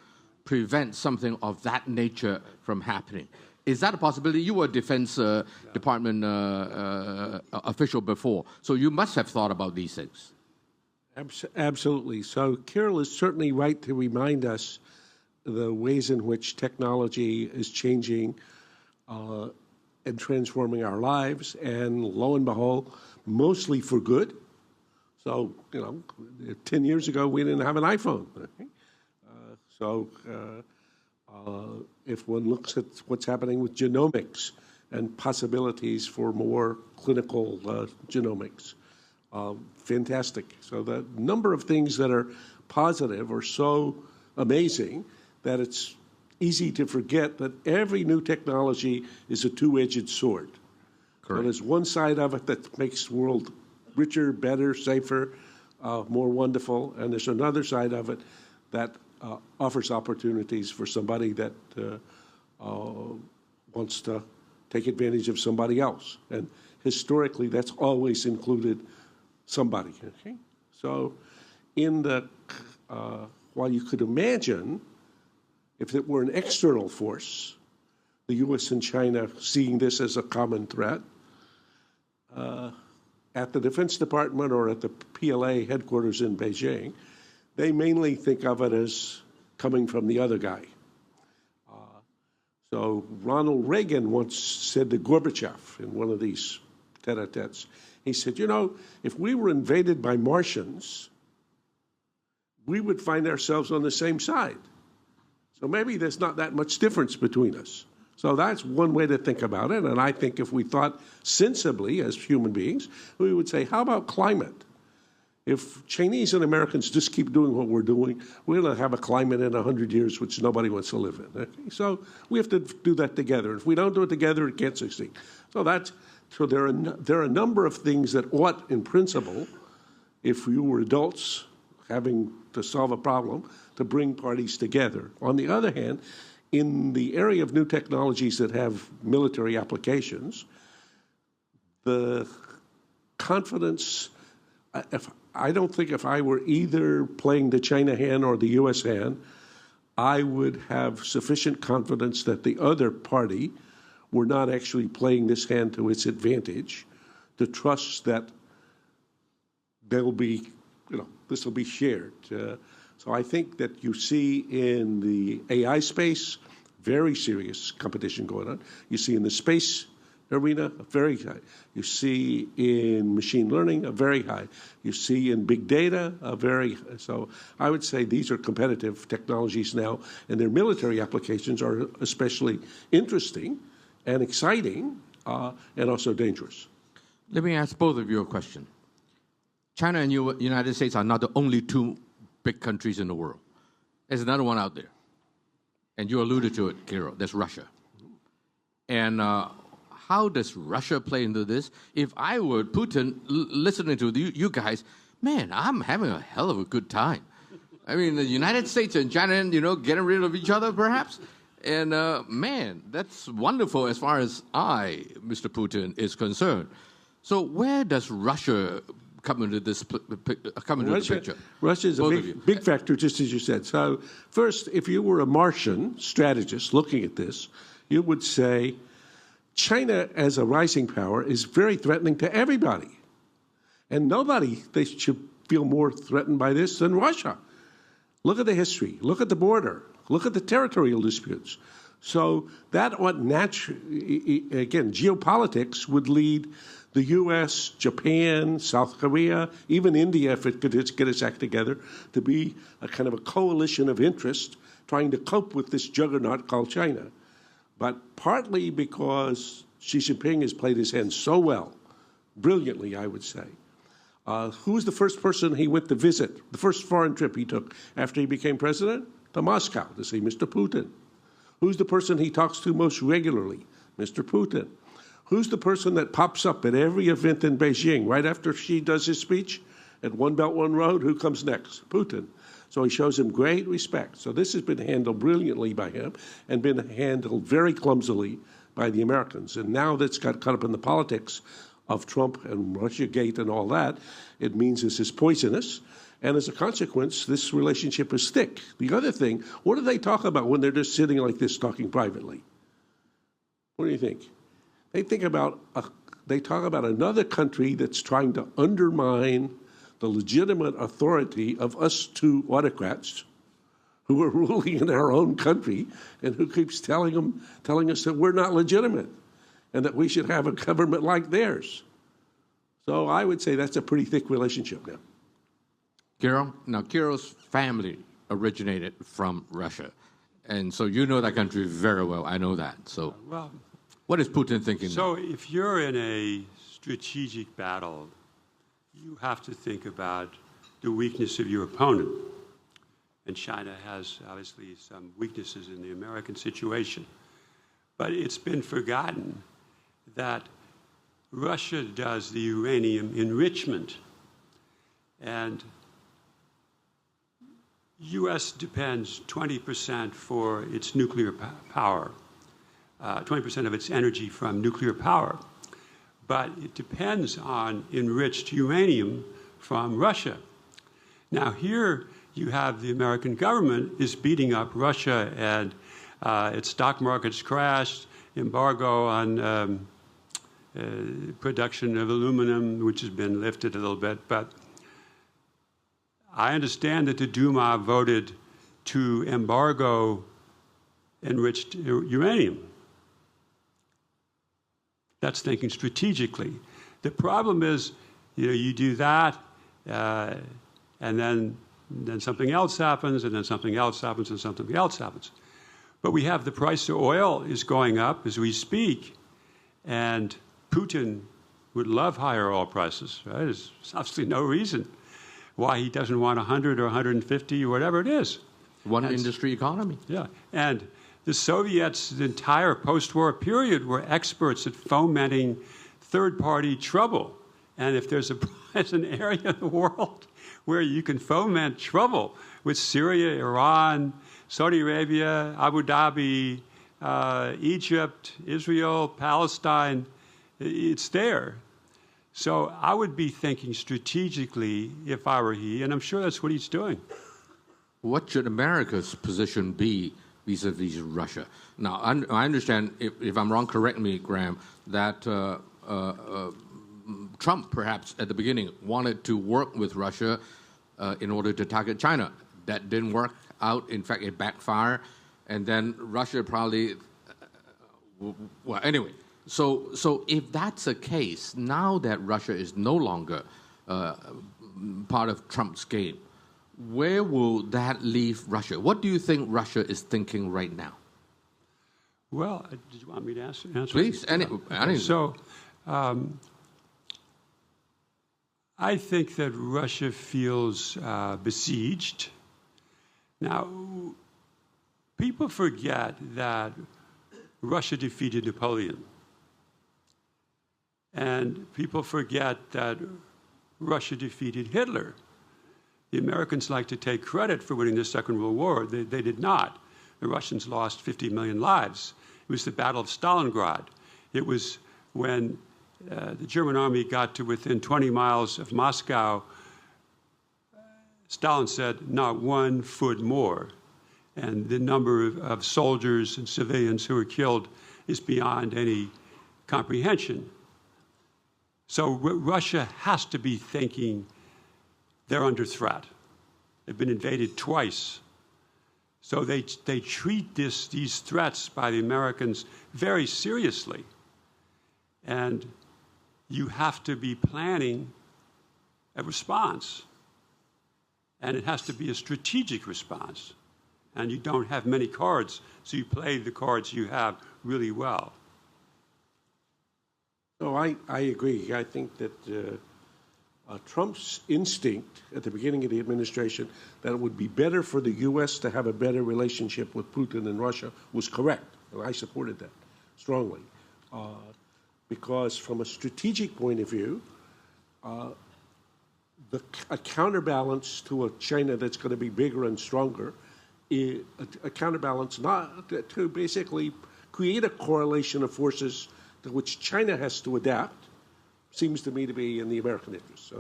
Speaker 1: prevent something of that nature from happening. Is that a possibility? You were a Defense Department official before, so you must have thought about these things.
Speaker 2: Absolutely. So Kiril is certainly right to remind us the ways in which technology is changing and transforming our lives, and lo and behold, mostly for good. So, 10 years ago, we didn't have an iPhone. If one looks at what's happening with genomics and possibilities for more clinical genomics, fantastic. So the number of things that are positive are so amazing that it's easy to forget that every new technology is a two-edged sword. Correct. So there's one side of it that makes the world richer, better, safer, more wonderful, and there's another side of it that offers opportunities for somebody that wants to take advantage of somebody else. And historically, that's always included somebody. Okay? So while you could imagine if it were an external force, the U.S. and China seeing this as a common threat, at the Defense Department or at the PLA headquarters in Beijing, they mainly think of it as coming from the other guy. So Ronald Reagan once said to Gorbachev in one of these tete-a-tetes, he said, if we were invaded by Martians, we would find ourselves on the same side. So maybe there's not that much difference between us. So that's one way to think about it. And I think if we thought sensibly as human beings, we would say, how about climate? If Chinese and Americans just keep doing what we're doing, we're going to have a climate in 100 years which nobody wants to live in. Okay? So we have to do that together. If we don't do it together, it can't succeed. So there are a number of things that ought, in principle, if you were adults having to solve a problem, to bring parties together. On the other hand, in the area of new technologies that have military applications, the confidence, I don't think if I were either playing the China hand or the U.S. hand, I would have sufficient confidence that the other party were not actually playing this hand to its advantage, to trust that there will be, this will be shared. So I think that you see in the AI space, very serious competition going on. You see in the space arena, very high. You see in machine learning, a very high. You see in big data, a very high. So I would say these are competitive technologies now, and their military applications are especially interesting and exciting and also dangerous.
Speaker 1: Let me ask both of you a question. China and the United States are not the only two big countries in the world. There's another one out there. And you alluded to it, Kiril. That's Russia. And how does Russia play into this? If I were Putin listening to you guys, man, I'm having a hell of a good time. I mean, the United States and China, getting rid of each other, perhaps. And, man, that's wonderful as far as Mr. Putin, is concerned. So where does Russia come into the picture?
Speaker 2: Russia is a big factor, just as you said. So first, if you were a Martian strategist looking at this, you would say China as a rising power is very threatening to everybody. And they should feel more threatened by this than Russia. Look at the history. Look at the border. Look at the territorial disputes. So that ought naturally, again, geopolitics would lead the U.S., Japan, South Korea, even India, if it could get its act together, to be a kind of a coalition of interest trying to cope with this juggernaut called China. But partly because Xi Jinping has played his hand so well, brilliantly, I would say. Who was the first person he went to visit, the first foreign trip he took after he became president? To Moscow, to see Mr. Putin. Who's the person he talks to most regularly? Mr. Putin. Who's the person that pops up at every event in Beijing right after Xi does his speech? At One Belt, One Road, who comes next? Putin. So he shows him great respect. So this has been handled brilliantly by him and been handled very clumsily by the Americans. And now that's got caught up in the politics of Trump and Russiagate and all that, it means this is poisonous. And as a consequence, this relationship is thick. The other thing, what do they talk about when they're just sitting like this talking privately? What do you think? They talk about another country that's trying to undermine the legitimate authority of us two autocrats who are ruling in our own country and who keeps telling us that we're not legitimate and that we should have a government like theirs. So I would say that's a pretty thick relationship now.
Speaker 1: Kiril, now Kiril's family originated from Russia. And so you know that country very well. I know that. So
Speaker 10: Well,
Speaker 1: what is Putin thinking?
Speaker 10: so if you're in a strategic battle, you have to think about the weakness of your opponent. And China has obviously some weaknesses in the American situation. But it's been forgotten that Russia does the uranium enrichment. And U.S. depends 20% for its nuclear power, 20% of its energy from nuclear power. But it depends on enriched uranium from Russia. Now here you have the American government is beating up Russia and its stock market's crashed, embargo on production of aluminum, which has been lifted a little bit. But I understand that the Duma voted to embargo enriched uranium. That's thinking strategically. The problem is, you do that, and then something else happens, and then something else happens, and something else happens. But we have the price of oil is going up as we speak, and Putin would love higher oil prices, right? There's absolutely no reason why he doesn't want 100 or 150 or whatever it is.
Speaker 1: One industry economy.
Speaker 10: Yeah, and the Soviets, the entire post-war period, were experts at fomenting third-party trouble. And if there's an area in the world where you can foment trouble with Syria, Iran, Saudi Arabia, Abu Dhabi, Egypt, Israel, Palestine, it's there. So I would be thinking strategically if I were he, and I'm sure that's what he's doing.
Speaker 1: What should America's position be vis-a-vis Russia? Now, I understand, if I'm wrong, correct me, Graham, that Trump, perhaps at the beginning, wanted to work with Russia in order to target China. That didn't work out. In fact, it backfired. And then Russia probably, well, anyway. So if that's the case, now that Russia is no longer part of Trump's game, where will that leave Russia? What do you think Russia is thinking right now?
Speaker 10: Well, did you want me to answer?
Speaker 1: Please.
Speaker 10: So I think that Russia feels besieged. Now, people forget that Russia defeated Napoleon. And people forget that Russia defeated Hitler. The Americans like to take credit for winning the Second World War. They did not. The Russians lost 50 million lives. It was the Battle of Stalingrad. It was when the German army got to within 20 miles of Moscow. Stalin said, not 1 foot more. And the number of soldiers and civilians who were killed is beyond any comprehension. So Russia has to be thinking they're under threat. They've been invaded twice. So they treat these threats by the Americans very seriously. And you have to be planning a response. And it has to be a strategic response. And you don't have many cards, so you play the cards you have really well.
Speaker 2: No, I agree. I think that Trump's instinct at the beginning of the administration that it would be better for the U.S. to have a better relationship with Putin and Russia was correct. And I supported that strongly. Because from a strategic point of view, a counterbalance to a China that's going to be bigger and stronger, a counterbalance not to basically create a correlation of forces to which China has to adapt, seems to me to be in the American interest.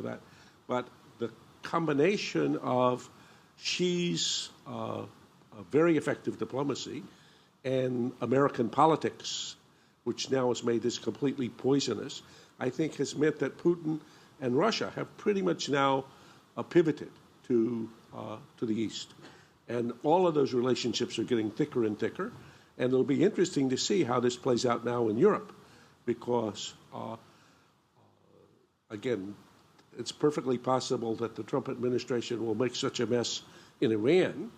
Speaker 2: But the combination of Xi's very effective diplomacy and American politics, which now has made this completely poisonous, I think has meant that Putin and Russia have pretty much now pivoted to the east. And all of those relationships are getting thicker and thicker. And it'll be interesting to see how this plays out now in Europe, because, again, it's perfectly possible that the Trump administration will make such a mess in Iran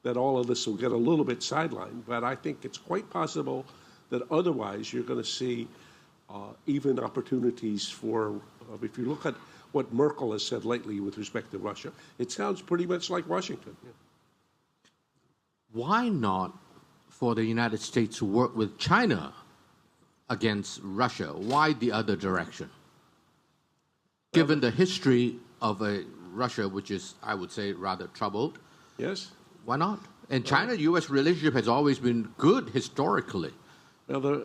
Speaker 2: that all of this will get a little bit sidelined. But I think it's quite possible that otherwise you're going to see even opportunities for, if you look at what Merkel has said lately with respect to Russia, it sounds pretty much like Washington. Yeah.
Speaker 1: Why not for the United States to work with China against Russia? Why the other direction? Given the history of Russia, which is, I would say, rather troubled.
Speaker 2: Yes.
Speaker 1: Why not? And China-U.S. relationship has always been good historically.
Speaker 2: Well,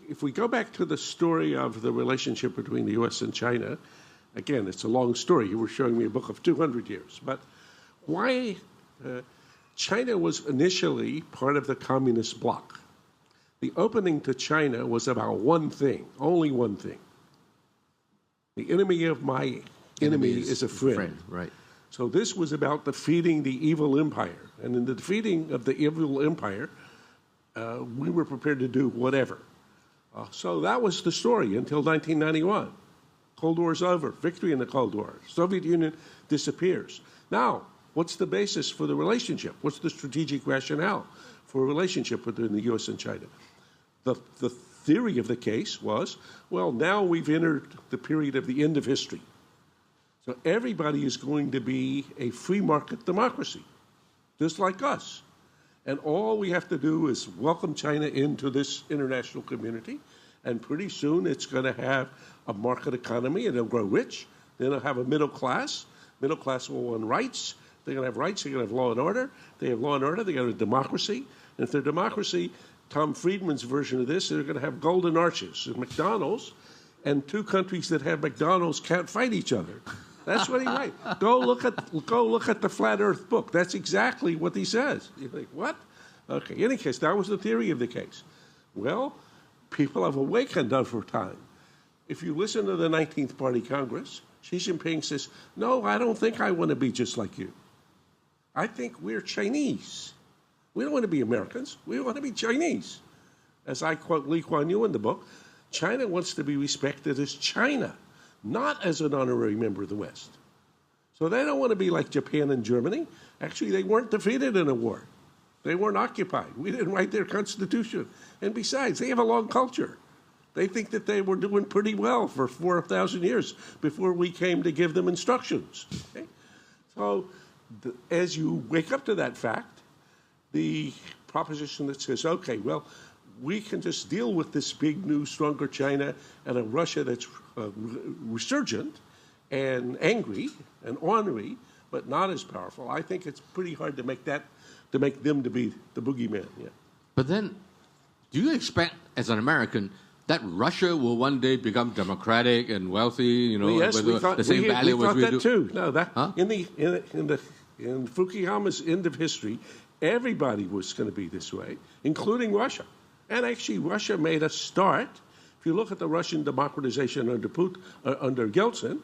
Speaker 2: if we go back to the story of the relationship between the U.S. and China, again, it's a long story. You were showing me a book of 200 years. But why China was initially part of the communist bloc. The opening to China was about one thing, only one thing. The enemy of my enemy is a friend.
Speaker 1: Right.
Speaker 2: So this was about defeating the evil empire. And in the defeating of the evil empire, we were prepared to do whatever. So that was the story until 1991. Cold War's over. Victory in the Cold War. Soviet Union disappears. Now, what's the basis for the relationship? What's the strategic rationale for a relationship between the U.S. and China? The theory of the case was, well, now we've entered the period of the end of history. So everybody is going to be a free market democracy, just like us. And all we have to do is welcome China into this international community, and pretty soon it's going to have a market economy, and it'll grow rich. Then it'll have a middle class. Middle class will want rights. They're going to have rights. They're going to have law and order. They have law and order. They're going to have democracy. And if they're democracy, Tom Friedman's version of this, they're going to have golden arches and McDonald's, and two countries that have McDonald's can't fight each other. That's what he writes. Go look at the Flat Earth book. That's exactly what he says. You think, what? Okay. In any case, that was the theory of the case. Well, people have awakened over time. If you listen to the 19th Party Congress, Xi Jinping says, no, I don't think I want to be just like you. I think we're Chinese. We don't want to be Americans. We want to be Chinese. As I quote Lee Kuan Yew in the book, China wants to be respected as China, not as an honorary member of the West. So they don't want to be like Japan and Germany. Actually, they weren't defeated in a war. They weren't occupied. We didn't write their constitution. And besides, they have a long culture. They think that they were doing pretty well for 4,000 years before we came to give them instructions. Okay? So as you wake up to that fact, the proposition that says, okay, well, we can just deal with this big, new, stronger China and a Russia that's resurgent and angry and ornery, but not as powerful. I think it's pretty hard to make them to be the boogeyman. Yeah.
Speaker 1: But then, do you expect, as an American, that Russia will one day become democratic and wealthy? You know,
Speaker 2: well, yes,
Speaker 1: with the same value
Speaker 2: we
Speaker 1: as we
Speaker 2: thought
Speaker 1: do.
Speaker 2: that too. No, that in Fukuyama's end of history, everybody was going to be this way, including Russia. And actually, Russia made a start. If you look at the Russian democratization under Yeltsin,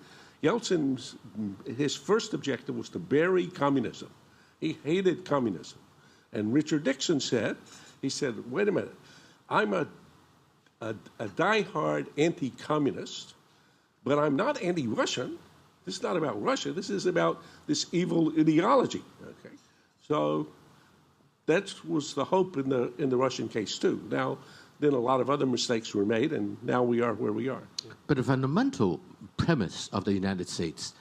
Speaker 2: his first objective was to bury communism. He hated communism. And Richard Nixon said, wait a minute, I'm a diehard anti-communist, but I'm not anti-Russian. This is not about Russia. This is about this evil ideology. Okay, so that was the hope in the Russian case too. Now, then a lot of other mistakes were made, and now we are where we are.
Speaker 1: But the fundamental premise of the United States,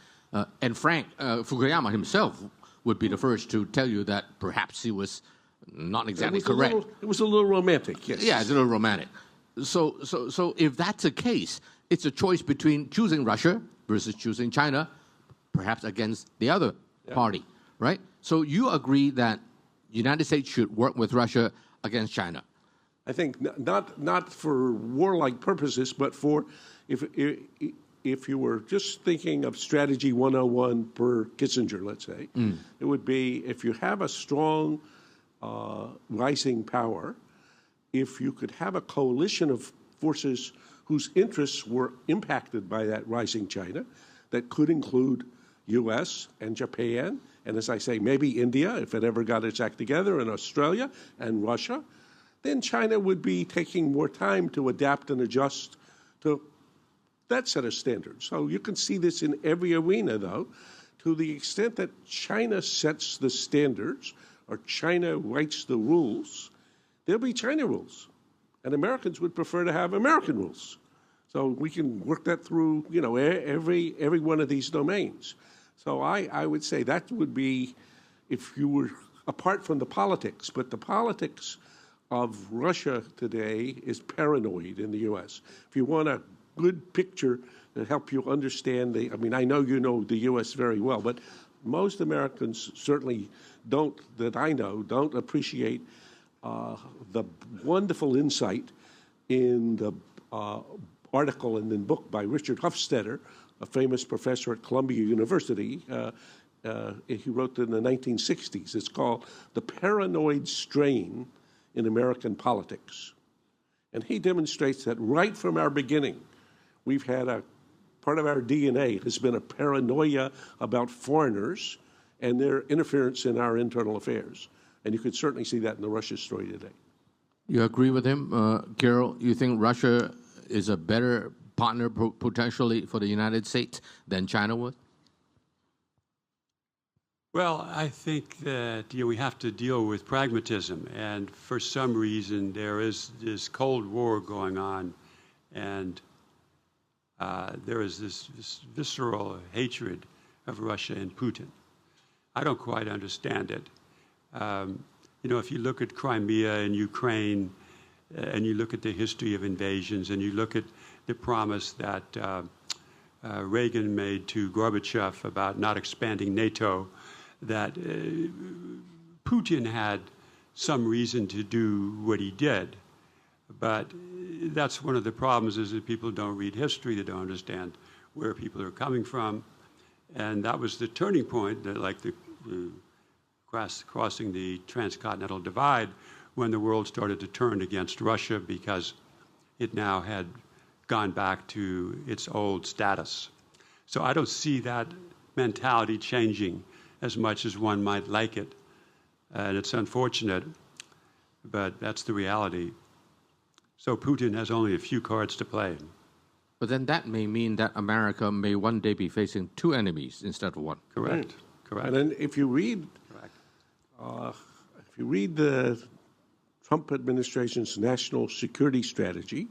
Speaker 1: and Frank Fukuyama himself would be the first to tell you that perhaps he was not exactly correct.
Speaker 2: It was a little romantic, yes.
Speaker 1: Yeah, it's a little romantic. So if that's the case, it's a choice between choosing Russia versus choosing China, perhaps against the other party, right? So you agree that the United States should work with Russia against China?
Speaker 2: I think not for warlike purposes, but for if you were just thinking of strategy 101 per Kissinger, let's say, it would be if you have a strong rising power, if you could have a coalition of forces whose interests were impacted by that rising China, that could include U.S. and Japan, and as I say, maybe India, if it ever got its act together, and Australia and Russia, then China would be taking more time to adapt and adjust to that set of standards. So you can see this in every arena, though, to the extent that China sets the standards or China writes the rules, there'll be China rules. And Americans would prefer to have American rules. So we can work that through, every one of these domains. So I would say that would be, if you were apart from the politics, but the politics of Russia today is paranoid in the U.S. If you want a good picture to help you understand I know you know the U.S. very well, but most Americans certainly don't appreciate the wonderful insight in the article and then book by Richard Hofstadter, a famous professor at Columbia University. He wrote in the 1960s. It's called The Paranoid Strain in American Politics. And he demonstrates that right from our beginning, we've had part of our DNA has been a paranoia about foreigners and their interference in our internal affairs. And you could certainly see that in the Russia story today.
Speaker 1: You agree with him, Kiril? You think Russia is a better partner potentially for the United States than China was?
Speaker 10: Well, I think that we have to deal with pragmatism, and for some reason there is this Cold War going on, and there is this visceral hatred of Russia and Putin. I don't quite understand it. If you look at Crimea and Ukraine, and you look at the history of invasions, and you look at the promise that Reagan made to Gorbachev about not expanding NATO, that Putin had some reason to do what he did. But that's one of the problems, is that people don't read history, they don't understand where people are coming from. And that was the turning point, crossing the transcontinental divide, when the world started to turn against Russia because it now had gone back to its old status. So I don't see that mentality changing as much as one might like it. And it's unfortunate, but that's the reality. So Putin has only a few cards to play.
Speaker 1: But then that may mean that America may one day be facing two enemies instead of one.
Speaker 10: Correct. Correct.
Speaker 2: And then if you read the Trump administration's national security strategy,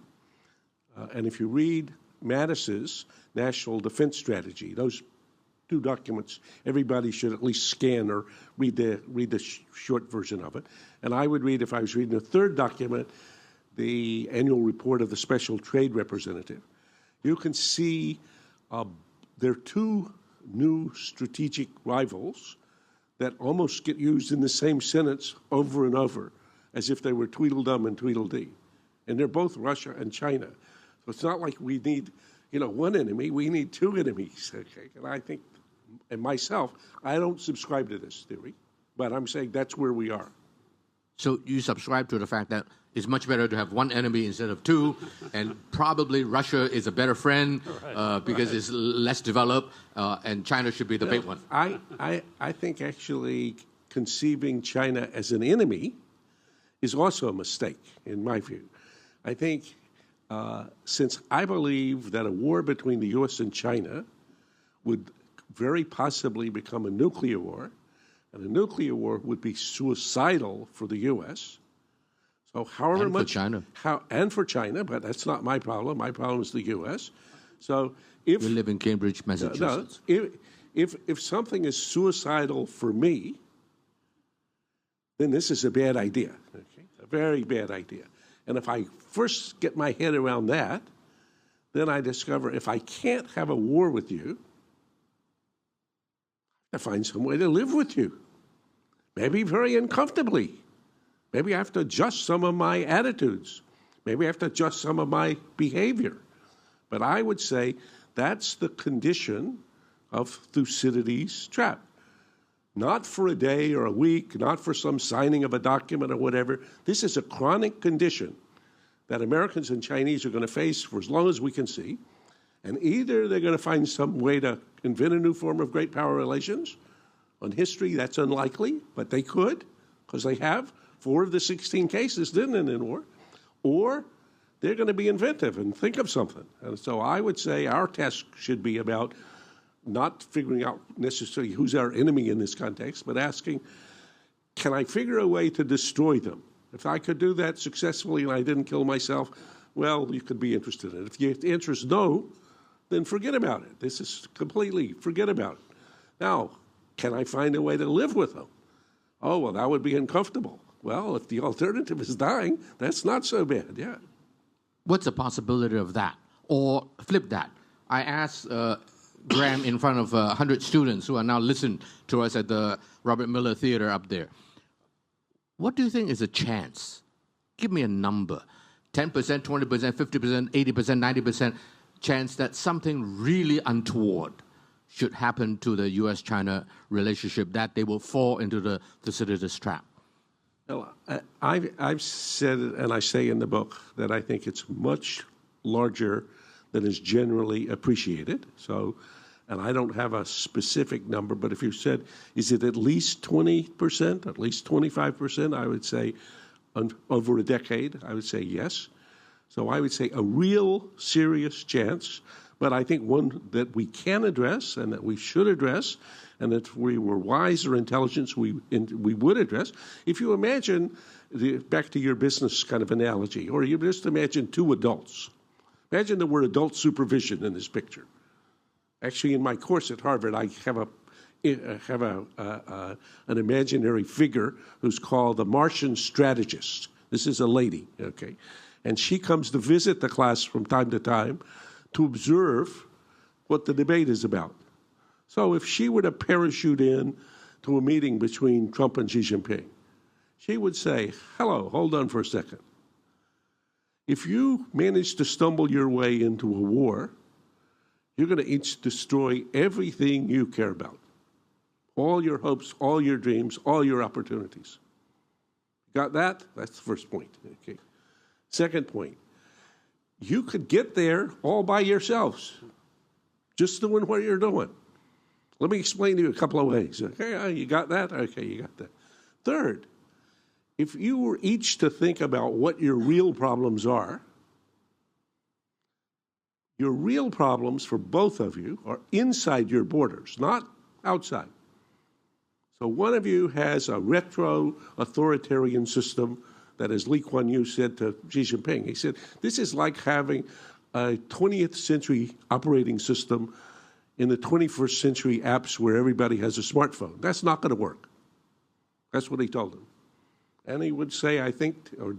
Speaker 2: and if you read Mattis's national defense strategy, those two documents, everybody should at least scan or read the short version of it. And I would read, if I was reading a third document, the annual report of the special trade representative. You can see there are two new strategic rivals that almost get used in the same sentence over and over, as if they were Tweedledum and Tweedledee. And they're both Russia and China. So it's not like we need, one enemy, we need two enemies. Okay? And I think, and myself, I don't subscribe to this theory, but I'm saying that's where we are.
Speaker 1: So you subscribe to the fact that it's much better to have one enemy instead of two, and probably Russia is a better friend because it's less developed, and China should be the big one.
Speaker 2: I think actually conceiving China as an enemy is also a mistake, in my view. I think since I believe that a war between the U.S. and China would very possibly become a nuclear war, and a nuclear war would be suicidal for the U.S., So however
Speaker 1: and
Speaker 2: much
Speaker 1: for China.
Speaker 2: And for China, but that's not my problem. My problem is the U.S. So if
Speaker 1: You live in Cambridge, Massachusetts.
Speaker 2: if something is suicidal for me, then this is a bad idea. Okay? A very bad idea. And if I first get my head around that, then I discover if I can't have a war with you, I find some way to live with you. Maybe very uncomfortably. Maybe I have to adjust some of my attitudes. Maybe I have to adjust some of my behavior. But I would say that's the condition of Thucydides' trap. Not for a day or a week, not for some signing of a document or whatever. This is a chronic condition that Americans and Chinese are going to face for as long as we can see. And either they're going to find some way to invent a new form of great power relations. On history, that's unlikely, but they could, because they have. 4 of the 16 cases didn't end in war. Or they're going to be inventive and think of something. And so I would say our task should be about not figuring out necessarily who's our enemy in this context, but asking, can I figure a way to destroy them? If I could do that successfully and I didn't kill myself, well, you could be interested in it. If the answer is no, then forget about it. This is completely, forget about it. Now, can I find a way to live with them? Oh, well, that would be uncomfortable. Well, if the alternative is dying, that's not so bad, yeah.
Speaker 1: What's the possibility of that? Or flip that. I asked Graham in front of 100 students who are now listening to us at the Robert Miller Theater up there. What do you think is a chance? Give me a number. 10%, 20%, 50%, 80%, 90% chance that something really untoward should happen to the U.S.-China relationship, that they will fall into the Thucydides trap.
Speaker 2: Well, I've said it, and I say in the book, that I think it's much larger than is generally appreciated. So, and I don't have a specific number, but if you said, is it at least 20%, at least 25%, I would say over a decade, I would say yes. So I would say a real serious chance, but I think one that we can address and that we should address, and that if we were wise or intelligent, we would address. If you imagine, back to your business kind of analogy, or you just imagine 2 adults. Imagine the word adult supervision in this picture. Actually, in my course at Harvard, I have an imaginary figure who's called the Martian Strategist. This is a lady, okay? And she comes to visit the class from time to time to observe what the debate is about. So if she were to parachute in to a meeting between Trump and Xi Jinping, she would say, hello, hold on for a second. If you manage to stumble your way into a war, you're going to each destroy everything you care about. All your hopes, all your dreams, all your opportunities. Got that? That's the first point. Okay. Second point, you could get there all by yourselves, just doing what you're doing. Let me explain to you a couple of ways. Okay, you got that? Okay, you got that. Third, if you were each to think about what your real problems are, your real problems for both of you are inside your borders, not outside. So one of you has a retro-authoritarian system that, as Lee Kuan Yew said to Xi Jinping, he said, this is like having a 20th century operating system in the 21st century apps where everybody has a smartphone. That's not going to work. That's what he told him. And he would say, I think, or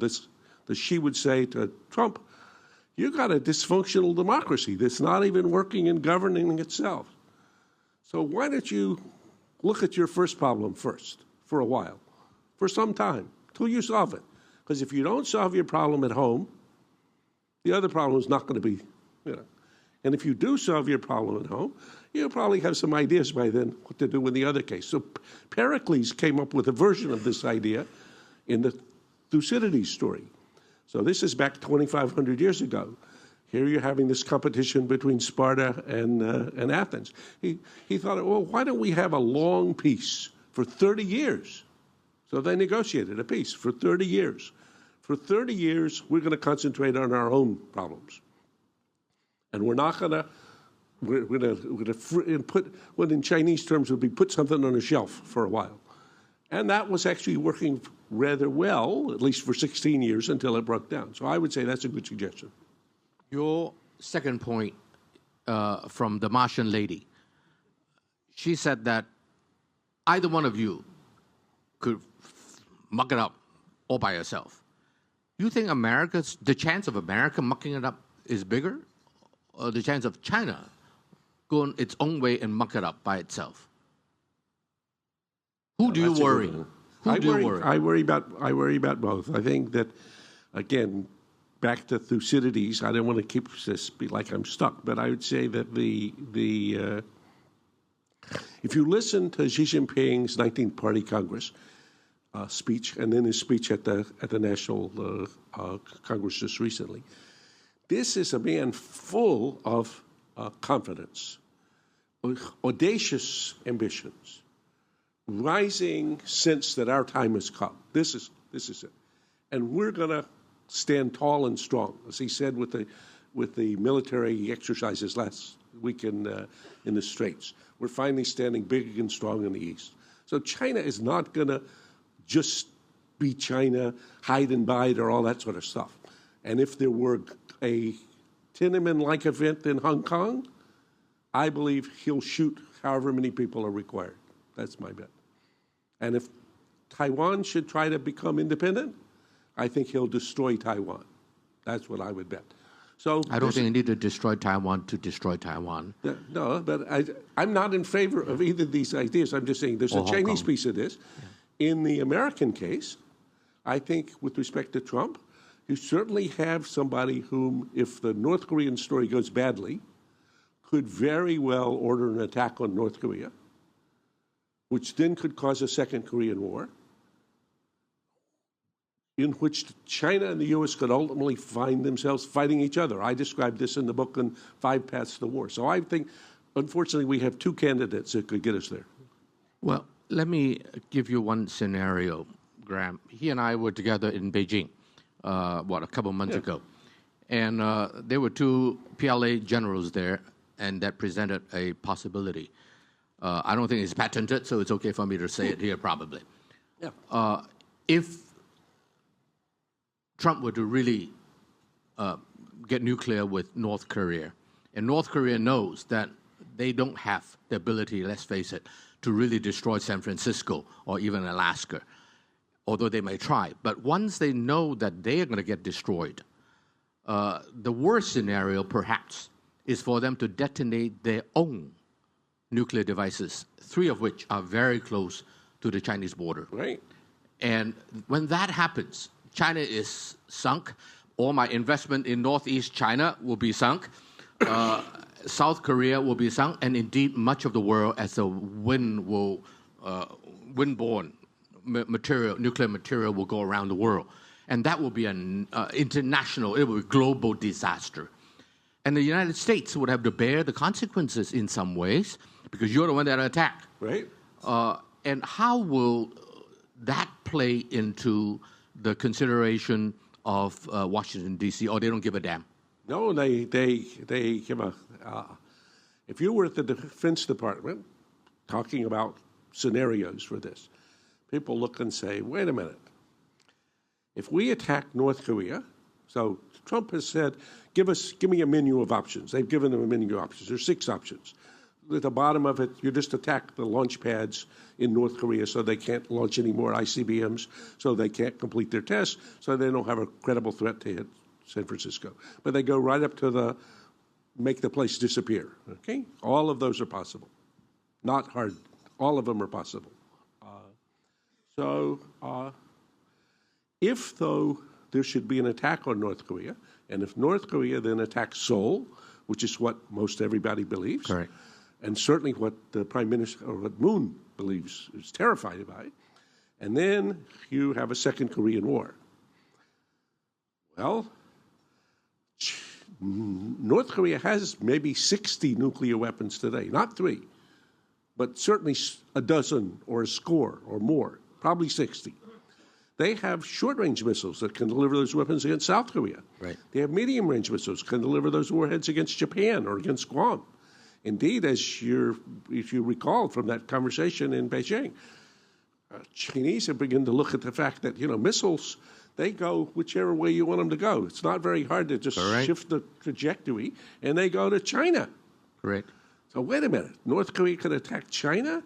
Speaker 2: she would say to Trump, you got a dysfunctional democracy that's not even working and governing itself. So why don't you look at your first problem first for a while, for some time, till you solve it. Because if you don't solve your problem at home, the other problem is not going to be, And if you do solve your problem at home, you'll probably have some ideas by then what to do in the other case. So Pericles came up with a version of this idea in the Thucydides story. So this is back 2,500 years ago. Here you're having this competition between Sparta and Athens. He thought, well, why don't we have a long peace for 30 years? So they negotiated a peace for 30 years. For 30 years, we're going to concentrate on our own problems. And we're not going to, we're going to put, what in Chinese terms would be put something on a shelf for a while. And that was actually working rather well, at least for 16 years, until it broke down. So I would say that's a good suggestion.
Speaker 1: Your second point from the Martian lady, she said that either one of you could muck it up all by yourself. You think the chance of America mucking it up is bigger, or the chance of China going its own way and muck it up by itself? Who do you worry? Who do you worry?
Speaker 2: I worry about both. I think that, again, back to Thucydides. I don't want to keep this be like I'm stuck, but I would say that if you listen to Xi Jinping's 19th Party Congress speech, and then his speech at the National Congress just recently, this is a man full of confidence, audacious ambitions, rising sense that our time has come. This is it, and we're going to stand tall and strong, as he said with the military exercises last week in the Straits. We're finally standing big and strong in the East. So China is not going to just be China, hide and bide, or all that sort of stuff. And if there were a Tiananmen-like event in Hong Kong, I believe he'll shoot however many people are required. That's my bet. And if Taiwan should try to become independent, I think he'll destroy Taiwan. That's what I would bet. So
Speaker 1: I don't think you need to destroy Taiwan to destroy Taiwan.
Speaker 2: No, but I'm not in favor of either of these ideas. I'm just saying there's a Chinese piece of this. Yeah. In the American case, I think with respect to Trump, you certainly have somebody whom, if the North Korean story goes badly, could very well order an attack on North Korea, which then could cause a second Korean War, in which China and the U.S. could ultimately find themselves fighting each other. I described this in the book on 5 Paths to the War. So I think, unfortunately, we have 2 candidates that could get us there.
Speaker 1: Well, let me give you one scenario, Graham. He and I were together in Beijing, a couple months ago. And there were 2 PLA generals there, and that presented a possibility. I don't think it's patented, so it's okay for me to say it here probably. Yeah. If Trump were to really get nuclear with North Korea, and North Korea knows that they don't have the ability, let's face it, to really destroy San Francisco or even Alaska, although they may try. But once they know that they are going to get destroyed, the worst scenario, perhaps, is for them to detonate their own nuclear devices, 3 of which are very close to the Chinese border.
Speaker 2: Right.
Speaker 1: And when that happens, China is sunk. All my investment in Northeast China will be sunk. South Korea will be sunk, and indeed much of the world, as the windborne nuclear material will go around the world. And that will be an international, it will be a global disaster. And the United States would have to bear the consequences in some ways, because you're the one that attacked.
Speaker 2: Right.
Speaker 1: And how will that play into the consideration of Washington, D.C., or they don't give a damn?
Speaker 2: No, they give a. If you were at the Defense Department talking about scenarios for this, people look and say, wait a minute. If we attack North Korea, so Trump has said, give me a menu of options. They've given them a menu of options. There's 6 options. At the bottom of it, you just attack the launch pads in North Korea so they can't launch any more ICBMs, so they can't complete their tests, so they don't have a credible threat to hit San Francisco. But they go right up to make the place disappear, okay? All of those are possible. Not hard. All of them are possible. If, though, there should be an attack on North Korea, and if North Korea then attacks Seoul, which is what most everybody believes,
Speaker 1: correct,
Speaker 2: and certainly what the Prime Minister, or what Moon believes, is terrified about, and then you have a second Korean War. Well, North Korea has maybe 60 nuclear weapons today, not 3, but certainly a dozen or a score or more, probably 60. They have short-range missiles that can deliver those weapons against South Korea. Right. They have medium-range missiles that can deliver those warheads against Japan or against Guam. Indeed, if you recall from that conversation in Beijing, Chinese have begun to look at the fact that, missiles, they go whichever way you want them to go. It's not very hard to just shift the trajectory, and they go to China.
Speaker 1: Correct.
Speaker 2: So wait a minute. North Korea could attack China?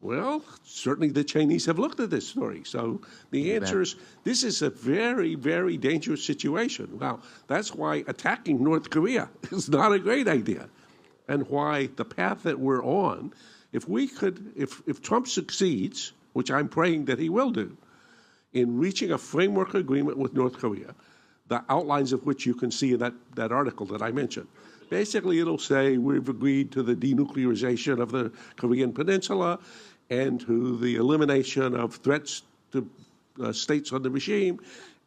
Speaker 2: Well, certainly the Chinese have looked at this story. So the answer is this is a very, very dangerous situation. Well, that's why attacking North Korea is not a great idea, and why the path that we're on, if Trump succeeds, which I'm praying that he will do, in reaching a framework agreement with North Korea, the outlines of which you can see in that article that I mentioned. Basically, it'll say we've agreed to the denuclearization of the Korean Peninsula and to the elimination of threats to states on the regime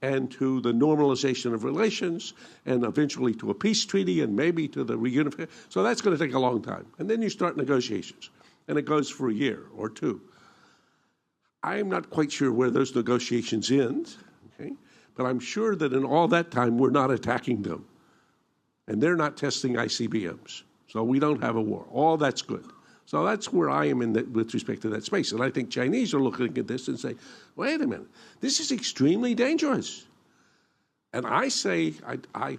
Speaker 2: and to the normalization of relations and eventually to a peace treaty and maybe to the reunification. So that's going to take a long time. And then you start negotiations, and it goes for a year or two. I'm not quite sure where those negotiations end, okay? But I'm sure that in all that time, we're not attacking them. And they're not testing ICBMs. So we don't have a war. All that's good. So that's where I am with respect to that space. And I think Chinese are looking at this and say, wait a minute, this is extremely dangerous. And I say, I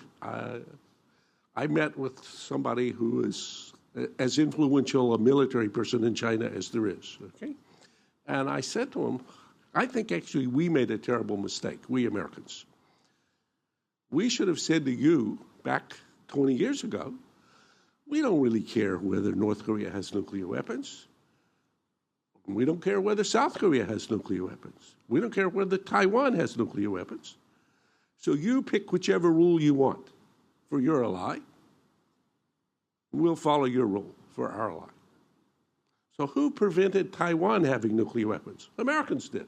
Speaker 2: met with somebody who is as influential a military person in China as there is, okay? And I said to him, I think actually we made a terrible mistake, we Americans. We should have said to you back 20 years ago, we don't really care whether North Korea has nuclear weapons. We don't care whether South Korea has nuclear weapons. We don't care whether Taiwan has nuclear weapons. So you pick whichever rule you want for your ally. We'll follow your rule for our ally. So who prevented Taiwan having nuclear weapons? Americans did.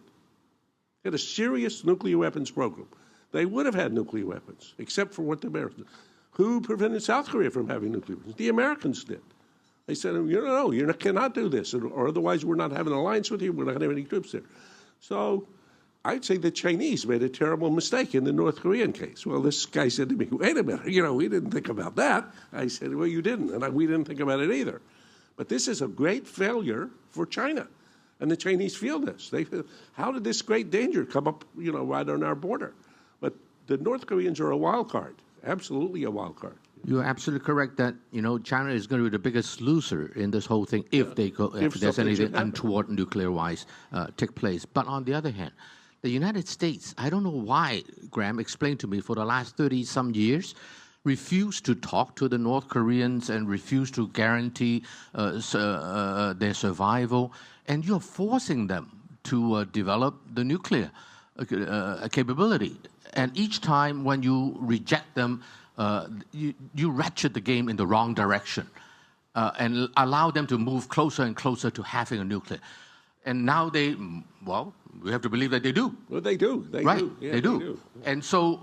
Speaker 2: They had a serious nuclear weapons program. They would have had nuclear weapons, except for what the Americans did. Who prevented South Korea from having nuclear weapons? The Americans did. They said, no, you cannot do this, or otherwise we're not having an alliance with you, we're not going to have any troops there. So I'd say the Chinese made a terrible mistake in the North Korean case. Well, this guy said to me, wait a minute, we didn't think about that. I said, well, you didn't, and we didn't think about it either. But this is a great failure for China, and the Chinese feel this. They feel, how did this great danger come up, right on our border? But the North Koreans are a wild card, absolutely a wild card.
Speaker 1: You're absolutely correct that China is going to be the biggest loser in this whole thing if there's anything untoward nuclear-wise take place. But on the other hand, the United States, I don't know why, Graham, explain to me, for the last 30-some years, refused to talk to the North Koreans and refused to guarantee their survival, and you're forcing them to develop the nuclear capability. And each time when you reject them, you ratchet the game in the wrong direction and allow them to move closer and closer to having a nuclear. And now we have to believe that they do.
Speaker 2: Well, they do. They do. Yeah,
Speaker 1: they do. And so,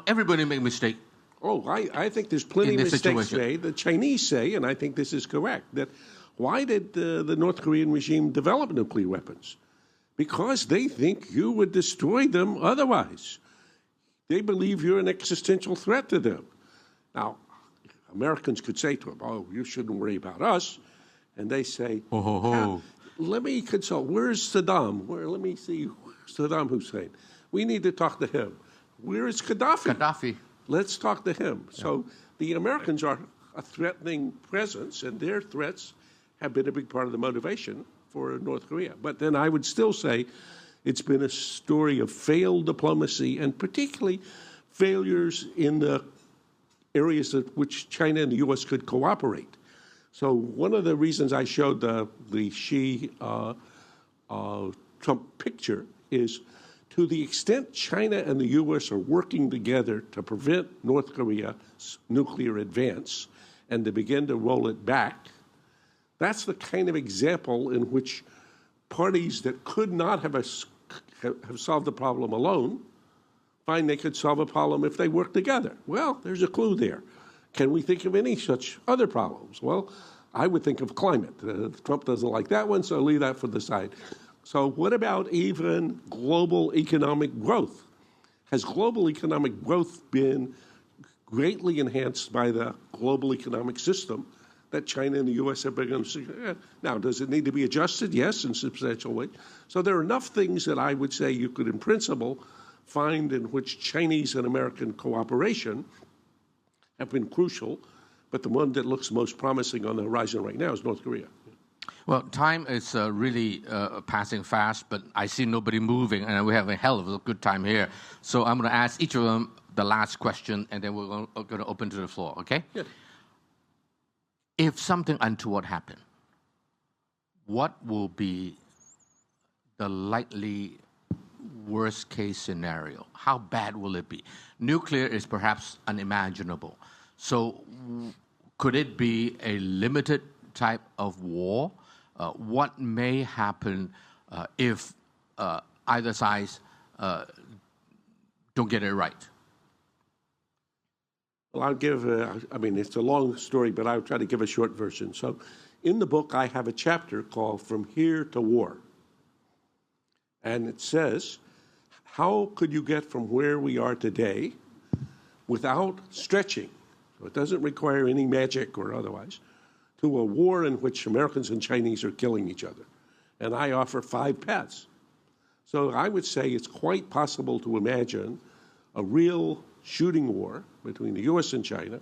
Speaker 1: everybody make mistakes.
Speaker 2: Oh, I think there's plenty of mistakes made. The Chinese say, and I think this is correct, that why did the North Korean regime develop nuclear weapons? Because they think you would destroy them otherwise. They believe you're an existential threat to them. Now, Americans could say to them, oh, you shouldn't worry about us. And they say, let me consult. Where's Saddam? Let me see Saddam Hussein. We need to talk to him. Where is Gaddafi? Let's talk to him. Yeah. So the Americans are a threatening presence, and their threats have been a big part of the motivation for North Korea. But then I would still say it's been a story of failed diplomacy, and particularly failures in the areas at which China and the U.S. could cooperate. So one of the reasons I showed the Xi-Trump picture is, to the extent China and the U.S. are working together to prevent North Korea's nuclear advance and to begin to roll it back, that's the kind of example in which parties that could not have solved the problem alone find they could solve a problem if they work together. Well, there's a clue there. Can we think of any such other problems? Well, I would think of climate. Trump doesn't like that one, so leave that for the side. So what about even global economic growth? Has global economic growth been greatly enhanced by the global economic system that China and the U.S. have become. Now, does it need to be adjusted? Yes, in substantial way. So there are enough things that I would say you could, in principle, find in which Chinese and American cooperation have been crucial, but the one that looks most promising on the horizon right now is North Korea.
Speaker 1: Well, time is really passing fast, but I see nobody moving, and we have a hell of a good time here. So I'm going to ask each of them the last question, and then we're going to open to the floor, okay?
Speaker 2: Yeah.
Speaker 1: If something untoward happened, what will be the likely worst-case scenario? How bad will it be? Nuclear is perhaps unimaginable. So could it be a limited type of war? What may happen if either side don't get it right?
Speaker 2: Well, I'll give, I mean, it's a long story, but I'll try to give a short version. So in the book, I have a chapter called From Here to War. And it says, how could you get from where we are today without stretching, so it doesn't require any magic or otherwise, to a war in which Americans and Chinese are killing each other? And I offer 5 paths. So I would say it's quite possible to imagine a real shooting war between the U.S. and China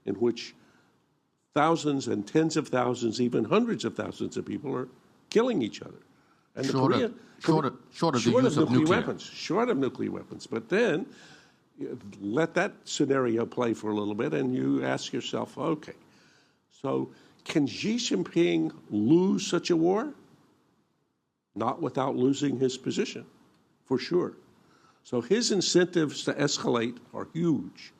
Speaker 2: in which thousands and tens of thousands, even hundreds of thousands of people are killing each other. And
Speaker 1: short of the use of nuclear
Speaker 2: weapons. Short of nuclear weapons. But then let that scenario play for a little bit and you ask yourself, okay, so can Xi Jinping lose such a war? Not without losing his position, for sure. So his incentives to escalate are huge.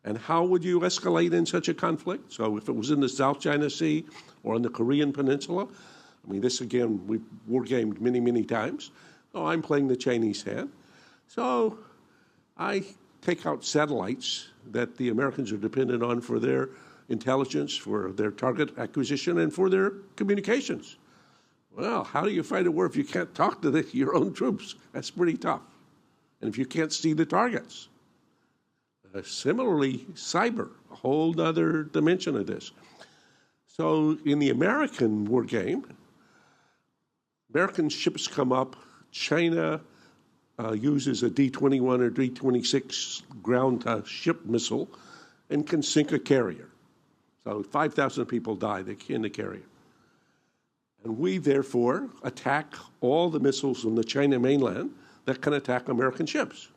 Speaker 2: And how would you escalate in such a conflict? So if it was in the South China Sea or on the Korean Peninsula, I mean, this again, we've war-gamed many, many times. So I'm playing the Chinese hand. So I take out satellites that the Americans are dependent on for their intelligence, for their target acquisition, and for their communications. Well, how do you fight a war if you can't talk to your own troops? That's pretty tough. And if you can't see the targets. Similarly, cyber, a whole other dimension of this. So in the American war game, American ships come up, China uses a D-21 or D-26 ground-to-ship missile and can sink a carrier. So 5,000 people die in the carrier. And we, therefore, attack all the missiles on the China mainland that can attack American ships.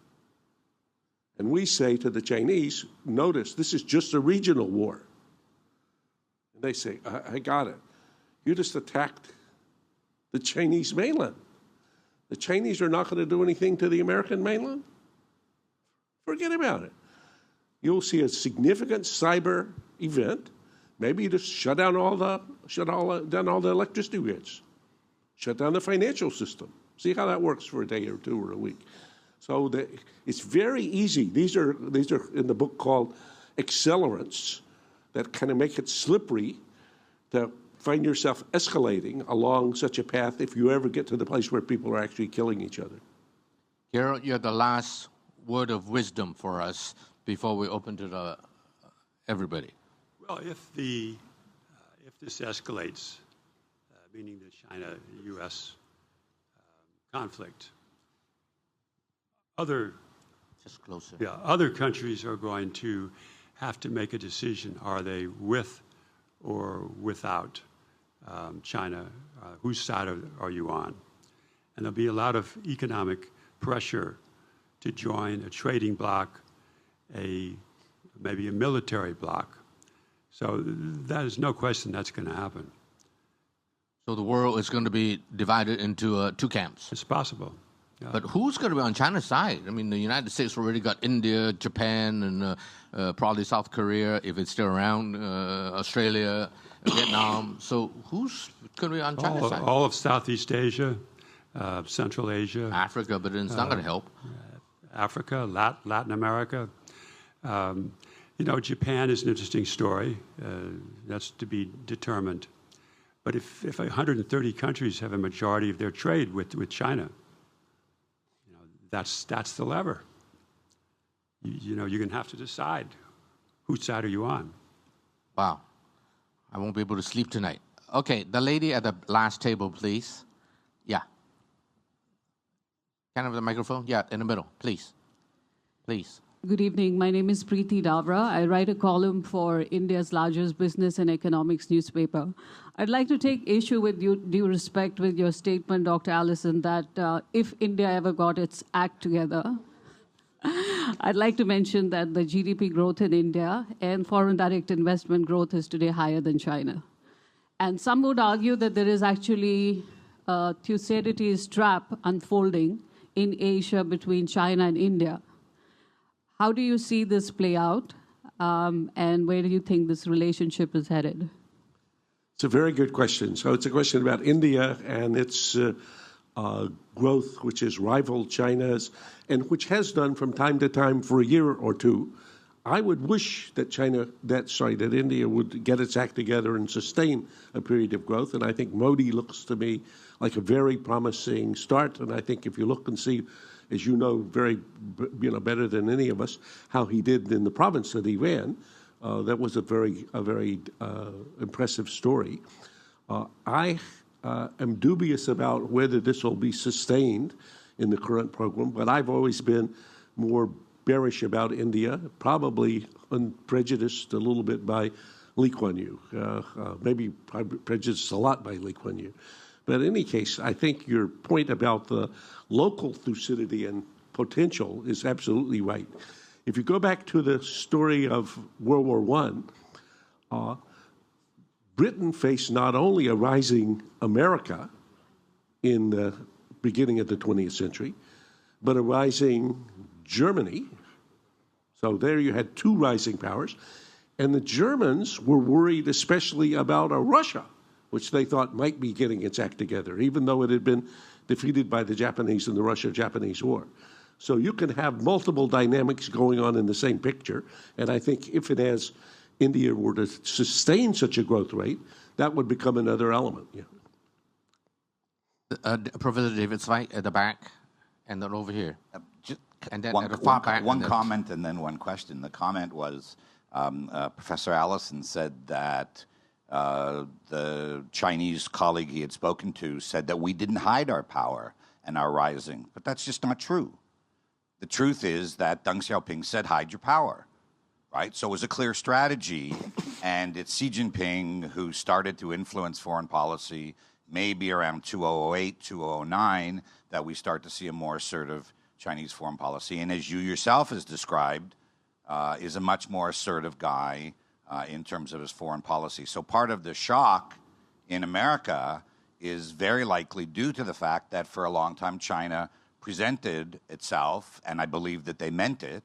Speaker 2: And we say to the Chinese, notice, this is just a regional war. And they say, I got it. You just attacked the Chinese mainland. The Chinese are not going to do anything to the American mainland? Forget about it. You'll see a significant cyber event. Maybe you just shut down all the electricity grids. Shut down the financial system. See how that works for a day or two or a week. So it's very easy. These are in the book called accelerants that kind of make it slippery to find yourself escalating along such a path if you ever get to the place where people are actually killing each other.
Speaker 1: Kiril, you have the last word of wisdom for us before we open to everybody.
Speaker 10: Well, if this escalates, meaning the China-U.S. conflict, other countries are going to have to make a decision. Are they with or without China? Whose side are you on? And there'll be a lot of economic pressure to join a trading bloc, maybe a military bloc. So that is no question that's going to happen.
Speaker 1: So the world is going to be divided into 2 camps.
Speaker 10: It's possible. Yeah.
Speaker 1: But who's going to be on China's side? I mean, the United States already got India, Japan, and probably South Korea, if it's still around, Australia, Vietnam. So who's going to be on China's side?
Speaker 10: All of Southeast Asia, Central Asia.
Speaker 1: Africa, but it's not going to help.
Speaker 10: Africa, Latin America. Japan is an interesting story. That's to be determined. But if 130 countries have a majority of their trade with China, that's the lever. You're going to have to decide whose side are you on.
Speaker 1: Wow. I won't be able to sleep tonight. Okay, the lady at the last table, please. Yeah. Can I have the microphone? Yeah, in the middle, please. Please.
Speaker 11: Good evening. My name is Preeti Davra. I write a column for India's largest business and economics newspaper. I'd like to take issue with due respect with your statement, Dr. Allison, that if India ever got its act together, I'd like to mention that the GDP growth in India and foreign direct investment growth is today higher than China. And some would argue that there is actually a Thucydides trap unfolding in Asia between China and India. How do you see this play out, and where do you think this relationship is headed?
Speaker 2: It's a very good question. So it's a question about India and its growth, which has rivaled China's, and which has done from time to time for a year or two. I would wish that that India would get its act together and sustain a period of growth. And I think Modi looks to me like a very promising start. And I think if you look and see, as you know, better than any of us, how he did in the province that he ran, that was a very impressive story. I am dubious about whether this will be sustained in the current program, but I've always been more bearish about India, probably prejudiced a little bit by Lee Kuan Yew, maybe prejudiced a lot by Lee Kuan Yew. But in any case, I think your point about the local Thucydidean potential is absolutely right. If you go back to the story of World War I, Britain faced not only a rising America in the beginning of the 20th century, but a rising Germany. So there you had two rising powers. And the Germans were worried especially about a Russia, which they thought might be getting its act together, even though it had been defeated by the Japanese in the Russia-Japanese War. So you can have multiple dynamics going on in the same picture. And I think if India were to sustain such a growth rate, that would become another element. Yeah.
Speaker 1: Professor David Zweig at the back, and then over here. And then
Speaker 12: one,
Speaker 1: at the far back.
Speaker 12: One comment and then one question. The comment was Professor Allison said that the Chinese colleague he had spoken to said that we didn't hide our power and our rising. But that's just not true. The truth is that Deng Xiaoping said, hide your power. Right? So it was a clear strategy, and it's Xi Jinping who started to influence foreign policy maybe around 2008, 2009, that we start to see a more assertive Chinese foreign policy. And as you yourself has described, is a much more assertive guy in terms of his foreign policy. So part of the shock in America is very likely due to the fact that for a long time China presented itself, and I believe that they meant it,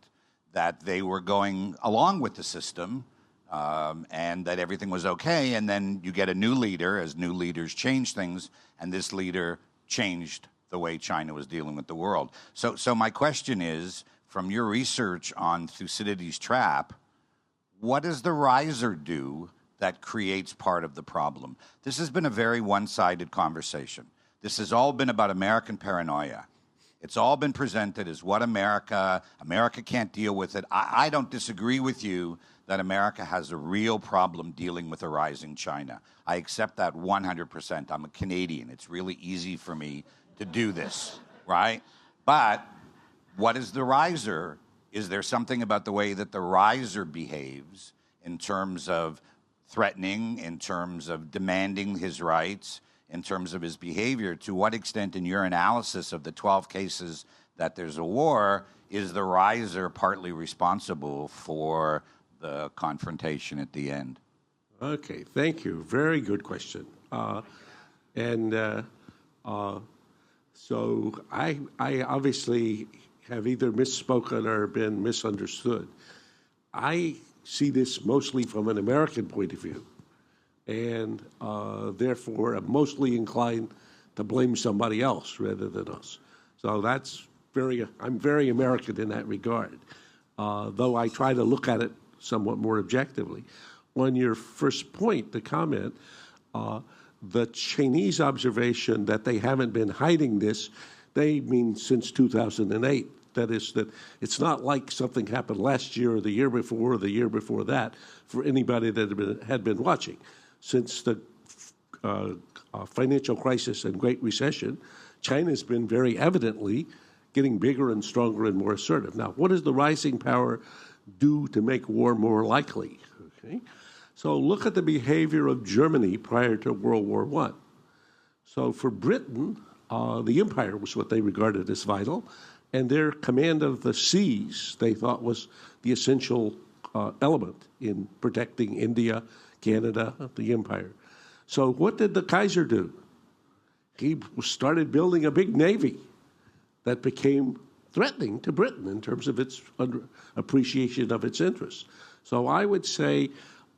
Speaker 12: that they were going along with the system and that everything was okay. And then you get a new leader, as new leaders change things, and this leader changed the way China was dealing with the world. So my question is, from your research on Thucydides Trap, what does the riser do that creates part of the problem? This has been a very one-sided conversation. This has all been about American paranoia. It's all been presented as what America can't deal with it. I don't disagree with you that America has a real problem dealing with a rising China. I accept that 100%. I'm a Canadian. It's really easy for me to do this, right? But what is the riser? Is there something about the way that the riser behaves in terms of threatening, in terms of demanding his rights, in terms of his behavior? To what extent, in your analysis of the 12 cases that there's a war, is the riser partly responsible for the confrontation at the end?
Speaker 2: Okay, thank you. Very good question. So I obviously have either misspoken or been misunderstood. I see this mostly from an American point of view, and therefore I'm mostly inclined to blame somebody else rather than us. So I'm very American in that regard, though I try to look at it somewhat more objectively. On your first point, the comment, the Chinese observation that they haven't been hiding this, they mean since 2008. That is, that it's not like something happened last year or the year before that for anybody that had been watching. since the financial crisis and Great Recession, China's been very evidently getting bigger and stronger and more assertive. Now, what does the rising power do to make war more likely? Okay. So look at the behavior of Germany prior to World War I. So for Britain, the empire was what they regarded as vital, and their command of the seas they thought was the essential element in protecting India, Canada, the empire. So what did the Kaiser do? He started building a big navy that became threatening to Britain in terms of its appreciation of its interests. So I would say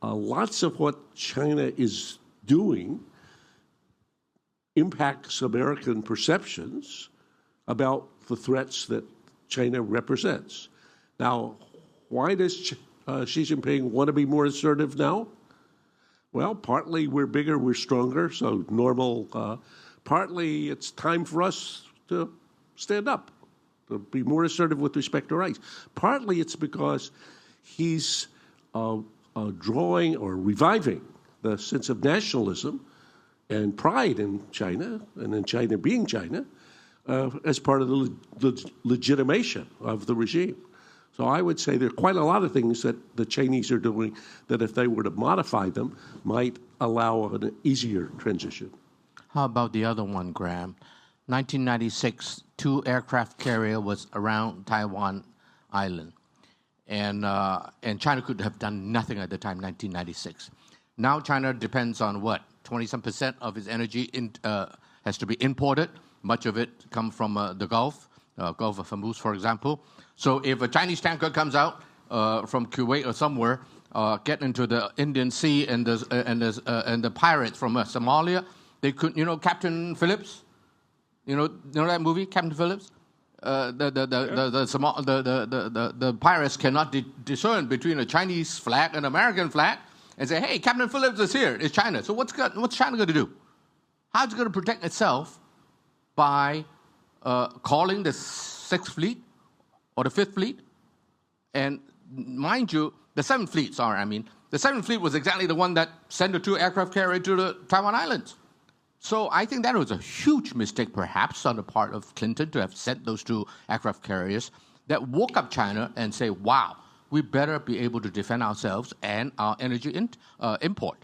Speaker 2: lots of what China is doing impacts American perceptions about the threats that China represents. Now, why does Xi Jinping want to be more assertive now? Well, partly we're bigger, we're stronger, so normal. Partly it's time for us to stand up, to be more assertive with respect to rights. Partly it's because he's drawing or reviving the sense of nationalism and pride in China, and in China being China, as part of the legitimation of the regime. So I would say there are quite a lot of things that the Chinese are doing that if they were to modify them might allow an easier transition.
Speaker 1: How about the other one, Graham? 1996, 2 aircraft carrier was around Taiwan Island. And China could have done nothing at the time, 1996. Now China depends on what? 20-some% of its energy has to be imported. Much of it comes from the Gulf of Hormuz, for example. So if a Chinese tanker comes out from Kuwait or somewhere, get into the Indian Sea, and the pirates from Somalia, they could, Captain Phillips, you know that movie, Captain Phillips. The pirates cannot discern between a Chinese flag and American flag, and say, "Hey, Captain Phillips is here. It's China." So what's China going to do? How's it going to protect itself? By calling the Sixth Fleet or the Fifth Fleet, and mind you, the Seventh Fleet. The Seventh Fleet was exactly the one that sent the 2 aircraft carrier to the Taiwan Islands. So I think that was a huge mistake, perhaps, on the part of Clinton to have sent those 2 aircraft carriers that woke up China and say, "Wow, we better be able to defend ourselves and our energy import."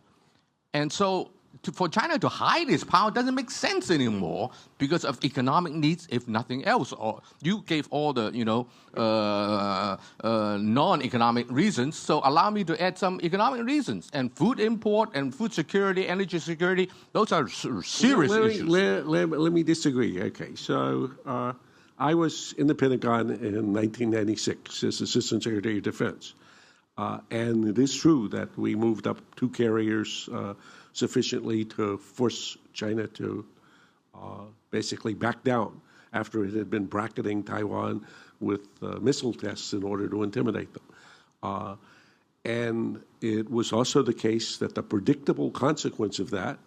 Speaker 1: And so for China to hide its power doesn't make sense anymore because of economic needs, if nothing else. Or you gave all the non-economic reasons, so allow me to add some economic reasons. And food import and food security, energy security, those are serious issues.
Speaker 2: Let me disagree. Okay, so I was in the Pentagon in 1996 as Assistant Secretary of Defense. And it is true that we moved up 2 carriers sufficiently to force China to basically back down after it had been bracketing Taiwan with missile tests in order to intimidate them. And it was also the case that the predictable consequence of that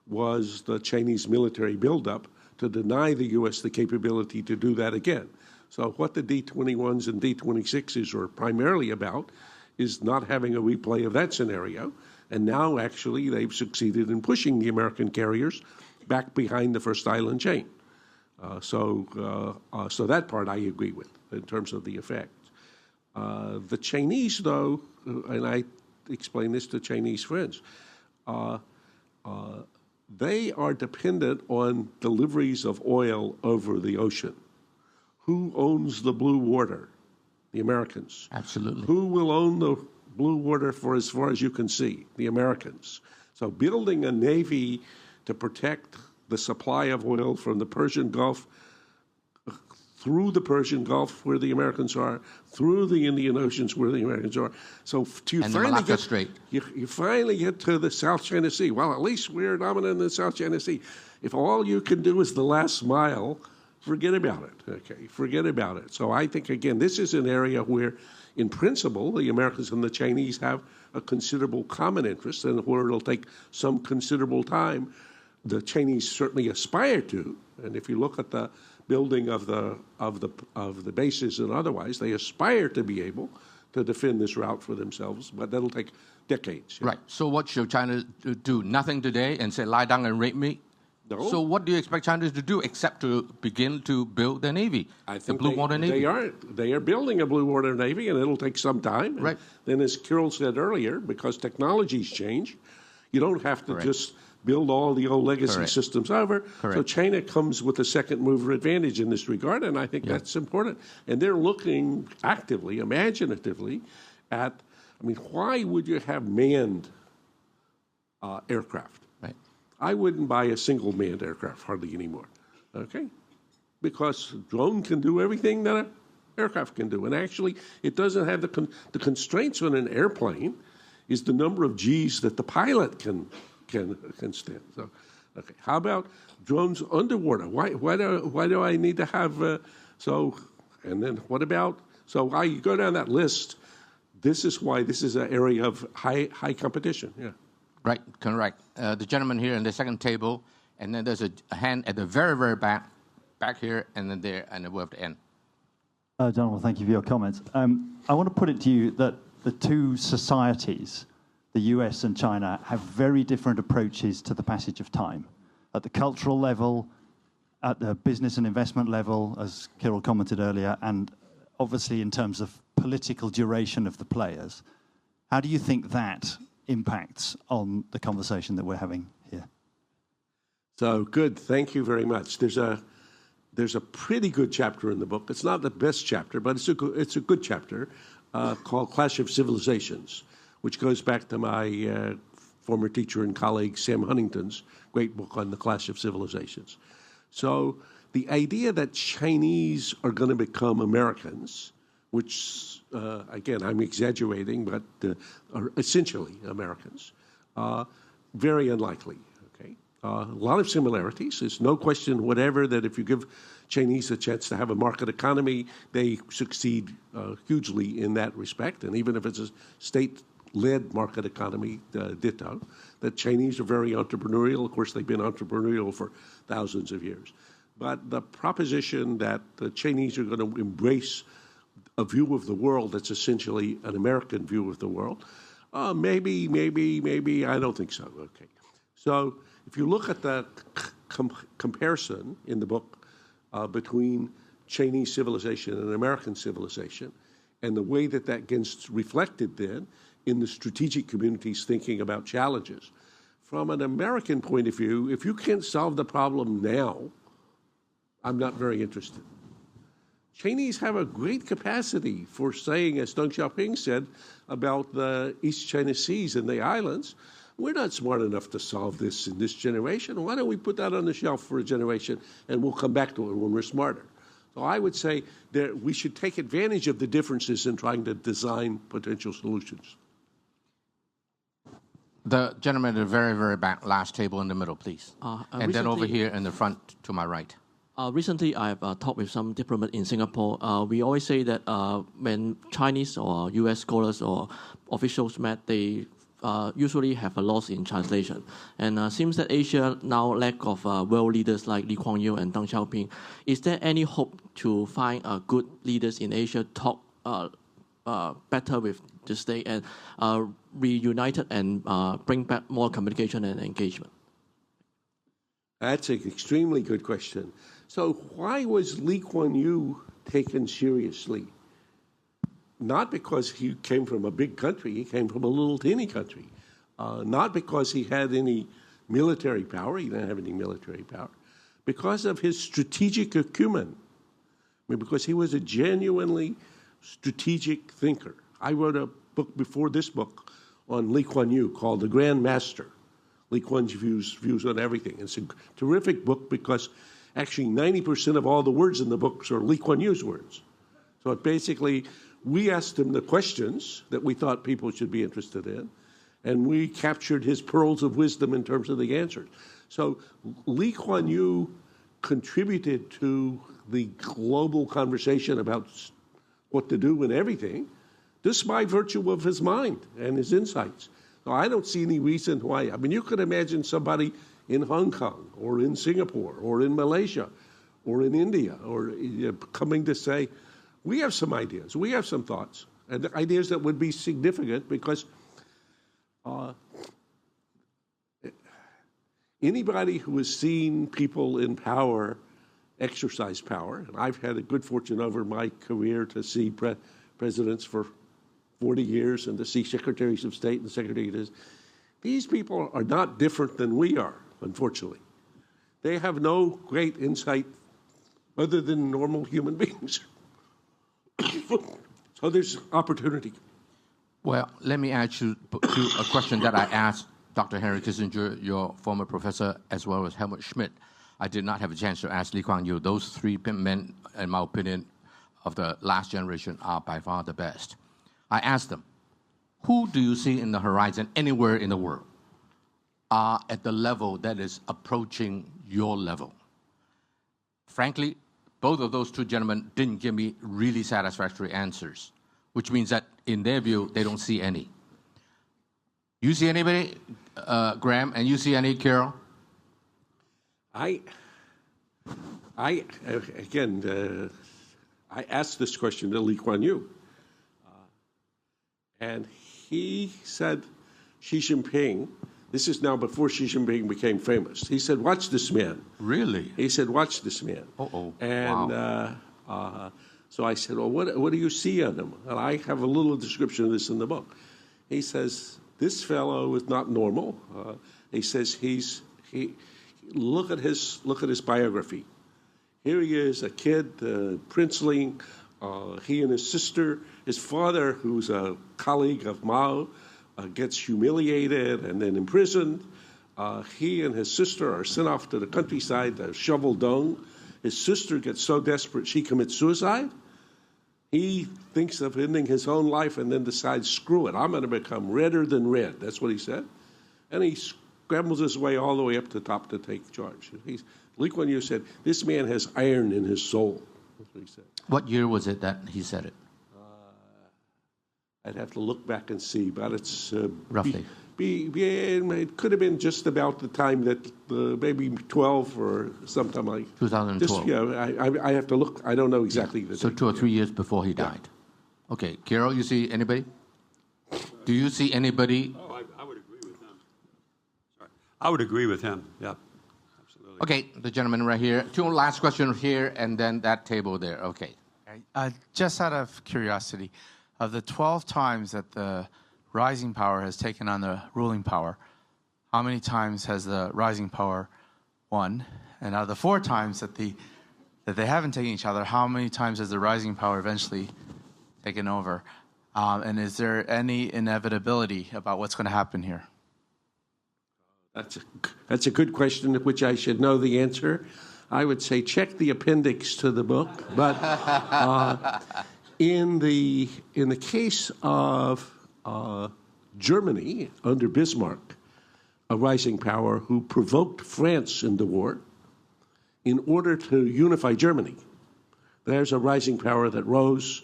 Speaker 2: was the Chinese military buildup to deny the U.S. the capability to do that again. So what the D-21s and D-26s are primarily about is not having a replay of that scenario. And now, actually, they've succeeded in pushing the American carriers back behind the first island chain. So that part I agree with in terms of the effect. The Chinese, though, and I explain this to Chinese friends, they are dependent on deliveries of oil over the ocean. Who owns the blue water? The Americans.
Speaker 1: Absolutely.
Speaker 2: Who will own the blue water for as far as you can see? The Americans. So building a navy to protect the supply of oil from the Persian Gulf, through the Persian Gulf where the Americans are, through the Indian Oceans where the Americans are. So you finally get to the South China Sea. Well, at least we're dominant in the South China Sea. If all you can do is the last mile, forget about it. Okay, forget about it. So I think, again, this is an area where, in principle, the Americans and the Chinese have a considerable common interest, and where it'll take some considerable time. The Chinese certainly aspire to, and if you look at the building of the bases and otherwise, they aspire to be able to defend this route for themselves, but that'll take decades.
Speaker 1: Right. So what should China do? Nothing today and say, lie down and rape me?
Speaker 2: No.
Speaker 1: So what do you expect China to do except to begin to build their navy,
Speaker 2: I think
Speaker 1: the Blue Water Navy?
Speaker 2: They are building a Blue Water Navy, and it'll take some time. And
Speaker 1: right.
Speaker 2: Then, as Kiril said earlier, because technologies change, you don't have to just build all the old legacy systems over. So China comes with a second mover advantage in this regard, and I think that's important. And they're looking actively, imaginatively at, why would you have manned aircraft?
Speaker 1: Right.
Speaker 2: I wouldn't buy a single manned aircraft hardly anymore, okay? Because a drone can do everything that an aircraft can do. And actually, it doesn't have the constraints on an airplane is the number of Gs that the pilot can stand. So, okay, how about drones underwater? Why do I need to have, and then what about, so I go down that list. This is why this is an area of high competition, yeah.
Speaker 1: Right, correct. The gentleman here in the second table, and then there's a hand at the very, very back here, and then there, and we're at the end.
Speaker 13: Gentlemen, thank you for your comments. I want to put it to you that the two societies, the US and China, have very different approaches to the passage of time. At the cultural level, at the business and investment level, as Kiril commented earlier, and obviously in terms of political duration of the players. How do you think that impacts on the conversation that we're having here?
Speaker 2: So good, thank you very much. There's a pretty good chapter in the book. It's not the best chapter, but it's a good chapter called Clash of Civilizations, which goes back to my former teacher and colleague Sam Huntington's great book on the Clash of Civilizations. So the idea that Chinese are going to become Americans, which, again, I'm exaggerating, but are essentially Americans, very unlikely. Okay, a lot of similarities. There's no question whatever that if you give Chinese a chance to have a market economy, they succeed hugely in that respect. And even if it's a state-led market economy, ditto, that Chinese are very entrepreneurial. Of course, they've been entrepreneurial for thousands of years. But the proposition that the Chinese are going to embrace a view of the world that's essentially an American view of the world, maybe, I don't think so. Okay. So if you look at the comparison in the book between Chinese civilization and American civilization, and the way that that gets reflected then in the strategic communities thinking about challenges, from an American point of view, if you can't solve the problem now, I'm not very interested. Chinese have a great capacity for saying, as Deng Xiaoping said about the East China Seas and the islands, we're not smart enough to solve this in this generation. Why don't we put that on the shelf for a generation and we'll come back to it when we're smarter? So I would say that we should take advantage of the differences in trying to design potential solutions.
Speaker 1: The gentleman at the very, very back, last table in the middle, please. And then over here in the front to my right.
Speaker 14: Recently, I've talked with some diplomats in Singapore. We always say that when Chinese or U.S. scholars or officials met, they usually have a loss in translation. And seems that Asia now lack of world leaders like Lee Kuan Yew and Deng Xiaoping. Is there any hope to find good leaders in Asia talk better with the state and reunited and bring back more communication and engagement?
Speaker 2: That's an extremely good question. So why was Lee Kuan Yew taken seriously? Not because he came from a big country, he came from a little teeny country. Not because he had any military power, he didn't have any military power. Because of his strategic acumen. Because he was a genuinely strategic thinker. I wrote a book before this book on Lee Kuan Yew called The Grand Master. Lee Kuan Yew's views on everything. It's a terrific book because actually 90% of all the words in the books are Lee Kuan Yew's words. So it basically, we asked him the questions that we thought people should be interested in, and we captured his pearls of wisdom in terms of the answers. So Lee Kuan Yew contributed to the global conversation about what to do and everything, just by virtue of his mind and his insights. So I don't see any reason why. I mean, you could imagine somebody in Hong Kong or in Singapore or in Malaysia or in India or coming to say, we have some ideas, we have some thoughts. and ideas that would be significant because anybody who has seen people in power exercise power, and I've had a good fortune over my career to see presidents for 40 years and to see secretaries of state and secretaries. These people are not different than we are, unfortunately. They have no great insight other than normal human beings. So there's opportunity.
Speaker 1: Well, let me ask you a question that I asked Dr. Henry Kissinger, your former professor, as well as Helmut Schmidt. I did not have a chance to ask Lee Kuan Yew. Those three men, in my opinion, of the last generation are by far the best. I asked them, who do you see in the horizon anywhere in the world are at the level that is approaching your level? Frankly, both of those two gentlemen didn't give me really satisfactory answers, which means that in their view, they don't see any. You see anybody, Graham, and you see any, Kiril?
Speaker 2: I asked this question to Lee Kuan Yew, and he said Xi Jinping, this is now before Xi Jinping became famous, he said, watch this man.
Speaker 1: Really?
Speaker 2: He said, watch this man.
Speaker 1: Uh-oh.
Speaker 2: And
Speaker 1: wow.
Speaker 2: So I said, well, what do you see in him? And I have a little description of this in the book. He says, this fellow is not normal. He says look at his biography. Here he is, a kid, princeling. He and his sister, his father, who's a colleague of Mao, gets humiliated and then imprisoned. He and his sister are sent off to the countryside to shovel dung. His sister gets so desperate she commits suicide. He thinks of ending his own life and then decides, screw it, I'm going to become redder than red. That's what he said. And he scrambles his way all the way up to the top to take charge. Lee Kuan Yew said, this man has iron in his soul. That's what he said.
Speaker 1: What year was it that he said it?
Speaker 2: I'd have to look back and see, but it's
Speaker 1: roughly.
Speaker 2: It could have been just about the time that maybe 12 or sometime like
Speaker 1: 2012.
Speaker 2: I have to look. I don't know exactly.
Speaker 1: Yeah. So 2 or 3 years before he died. Yeah. Okay, Kiril, you see anybody? Do you see anybody?
Speaker 10: Oh, I would agree with him. Sorry, I would agree with him. Yeah, absolutely.
Speaker 1: Okay, the gentleman right here. 2 last questions here, and then that table there. Okay.
Speaker 15: Just out of curiosity, of the 12 times that the rising power has taken on the ruling power, how many times has the rising power won? And out of the 4 times that they haven't taken each other, how many times has the rising power eventually taken over? And is there any inevitability about what's going to happen here?
Speaker 2: That's a good question to which I should know the answer. I would say check the appendix to the book. But in the case of Germany under Bismarck, a rising power who provoked France into war in order to unify Germany. There's a rising power that rose,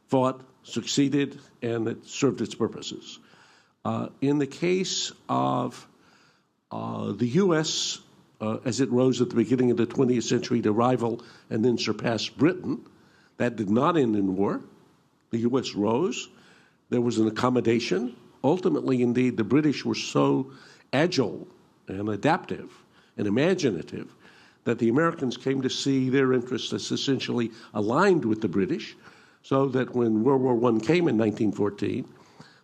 Speaker 2: fought, succeeded, and it served its purposes. In the case of the U.S., as it rose at the beginning of the 20th century to rival and then surpass Britain, that did not end in war. The U.S. rose. There was an accommodation. Ultimately, indeed, the British were so agile and adaptive and imaginative that the Americans came to see their interests as essentially aligned with the British, so that when World War I came in 1914,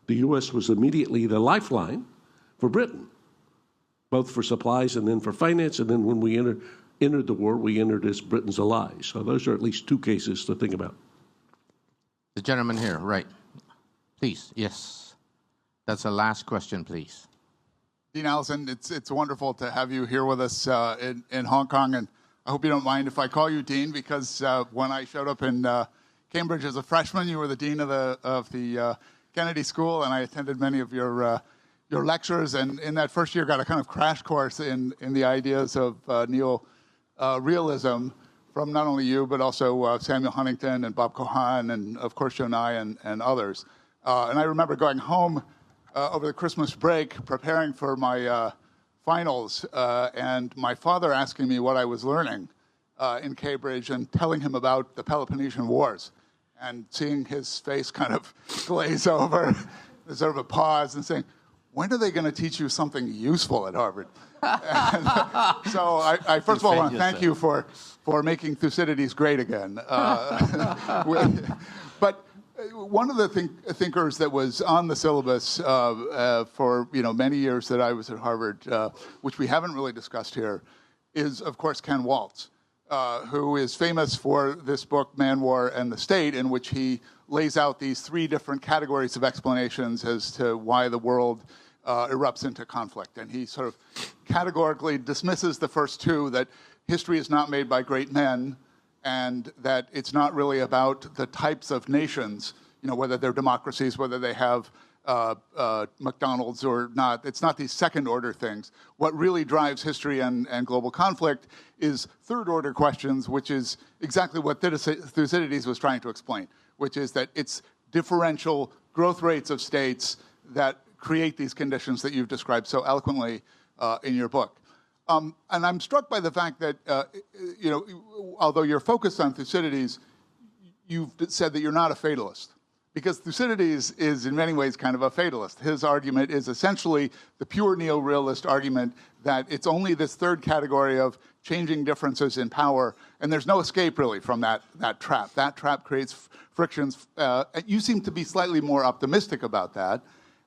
Speaker 2: the U.S. was immediately the lifeline for Britain, both for supplies and then for finance. And then when we entered the war, we entered as Britain's allies. So those are at least 2 cases to think about.
Speaker 1: The gentleman here, right. Please, yes. That's the last question, please.
Speaker 16: Dean Allison, it's wonderful to have you here with us in Hong Kong, and I hope you don't mind if I call you Dean, because when I showed up in Cambridge as a freshman, you were the Dean of the Kennedy School, and I attended many of your lectures, and in that first year got a kind of crash course in the ideas of neo-realism from not only you, but also Samuel Huntington and Bob Cohan and, of course, Joe Nye and others. And I remember going home over the Christmas break, preparing for my finals, and my father asking me what I was learning in Cambridge and telling him about the Peloponnesian Wars. and seeing his face kind of glaze over, there's sort of a pause and saying, when are they going to teach you something useful at Harvard? And, so I first of all want to thank you for making Thucydides great again. But one of the thinkers that was on the syllabus for many years that I was at Harvard, which we haven't really discussed here, is of course Ken Waltz, who is famous for this book, Man, War, and the State, in which he lays out these three different categories of explanations as to why the world erupts into conflict. And he sort of categorically dismisses the first two, that history is not made by great men, and that it's not really about the types of nations, whether they're democracies, whether they have McDonald's or not. It's not these second-order things. What really drives history and global conflict is third-order questions, which is exactly what Thucydides was trying to explain, which is that it's differential growth rates of states that create these conditions that you've described so eloquently in your book. And I'm struck by the fact that, although you're focused on Thucydides, you've said that you're not a fatalist, because Thucydides is in many ways kind of a fatalist. His argument is essentially the pure neo-realist argument that it's only this third category of changing differences in power, and there's no escape really from that trap. That trap creates frictions. You seem to be slightly more optimistic about that,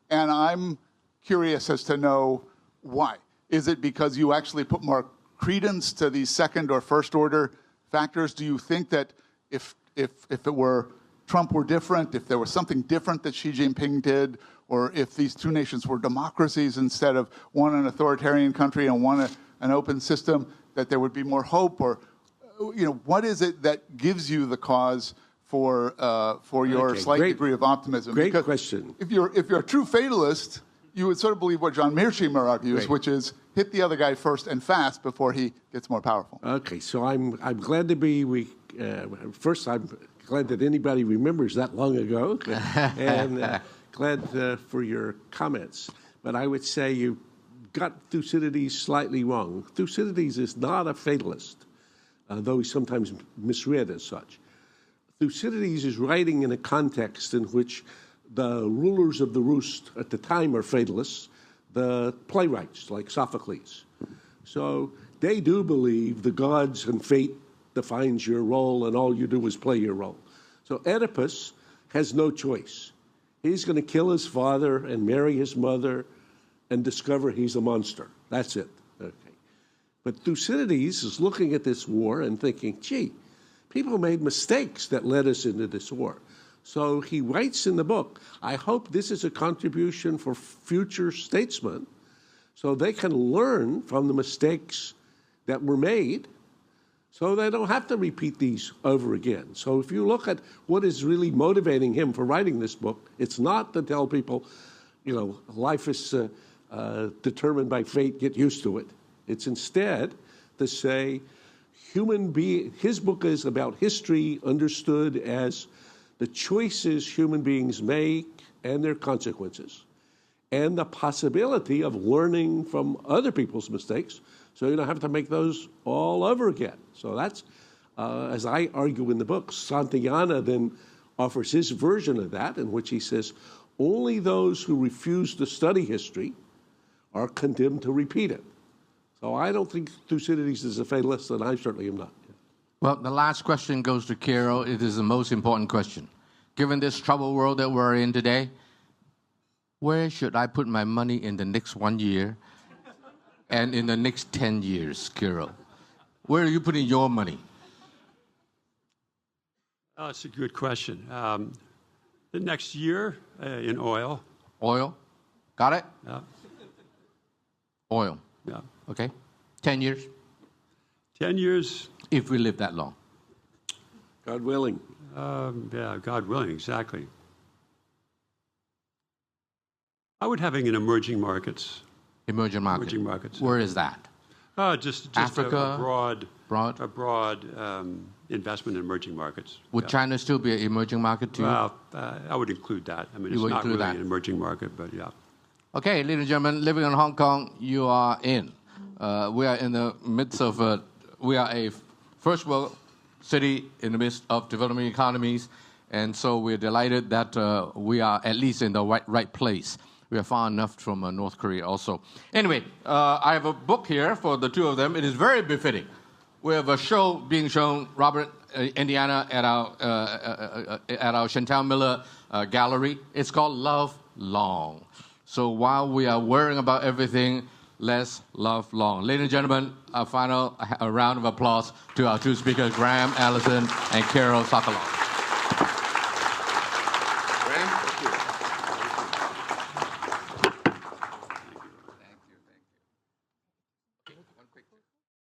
Speaker 16: and I'm curious as to know why. Is it because you actually put more credence to these second or first order factors? Do you think that if it were Trump were different, if there was something different that Xi Jinping did, or if these two nations were democracies instead of one an authoritarian country and one an open system, that there would be more hope? Or what is it that gives you the cause for your slight degree of optimism?
Speaker 2: Great question.
Speaker 16: If you're a true fatalist, you would sort of believe what John Mearsheimer argues, which is hit the other guy first and fast before he gets more powerful.
Speaker 2: Okay, so I'm glad to be. First, I'm glad that anybody remembers that long ago, and glad for your comments. But I would say you got Thucydides slightly wrong. Thucydides is not a fatalist, though he's sometimes misread as such. Thucydides is writing in a context in which the rulers of the Rus at the time are fatalists, the playwrights like Sophocles. So they do believe the gods and fate defines your role and all you do is play your role. So Oedipus has no choice. He's going to kill his father and marry his mother and discover he's a monster. That's it. Okay. But Thucydides is looking at this war and thinking, gee, people made mistakes that led us into this war. So he writes in the book, I hope this is a contribution for future statesmen so they can learn from the mistakes that were made so they don't have to repeat these over again. So if you look at what is really motivating him for writing this book, it's not to tell people, life is determined by fate, get used to it. It's instead to say his book is about history understood as the choices human beings make and their consequences, and the possibility of learning from other people's mistakes so you don't have to make those all over again. So that's, as I argue in the book, Santayana then offers his version of that, in which he says, only those who refuse to study history are condemned to repeat it. So I don't think Thucydides is a fatalist, and I certainly am not.
Speaker 1: Well, the last question goes to Kiril. It is the most important question. Given this troubled world that we're in today, where should I put my money in the next 1 year and in the next 10 years, Kiril? Where are you putting your money?
Speaker 10: That's a good question. The next year in oil.
Speaker 1: Oil? Got it?
Speaker 10: Yeah.
Speaker 1: Oil.
Speaker 10: Yeah.
Speaker 1: Okay. 10 years?
Speaker 10: 10 years.
Speaker 1: If we live that long.
Speaker 2: God willing.
Speaker 10: Yeah, God willing, exactly. I would have it in emerging markets.
Speaker 1: Emerging markets.
Speaker 10: Emerging markets.
Speaker 1: Where is that?
Speaker 10: Just
Speaker 1: Africa?
Speaker 10: a broad investment in emerging markets.
Speaker 1: Would China still be an emerging market too?
Speaker 10: Well, I would include that. I mean, it's not really an emerging market, but yeah.
Speaker 1: Okay, ladies and gentlemen, living in Hong Kong, you are in. We are in the midst of we are a first world city in the midst of developing economies, And so we're delighted that we are at least in the right place. We are far enough from North Korea also. Anyway, I have a book here for the two of them. It is very befitting. We have a show being shown, Robert, Indiana, at our Chantal Miller gallery. It's called Love Long. So while we are worrying about everything, let's love long. Ladies and gentlemen, a round of applause to our two speakers, Graham Allison and Kiril Sokoloff.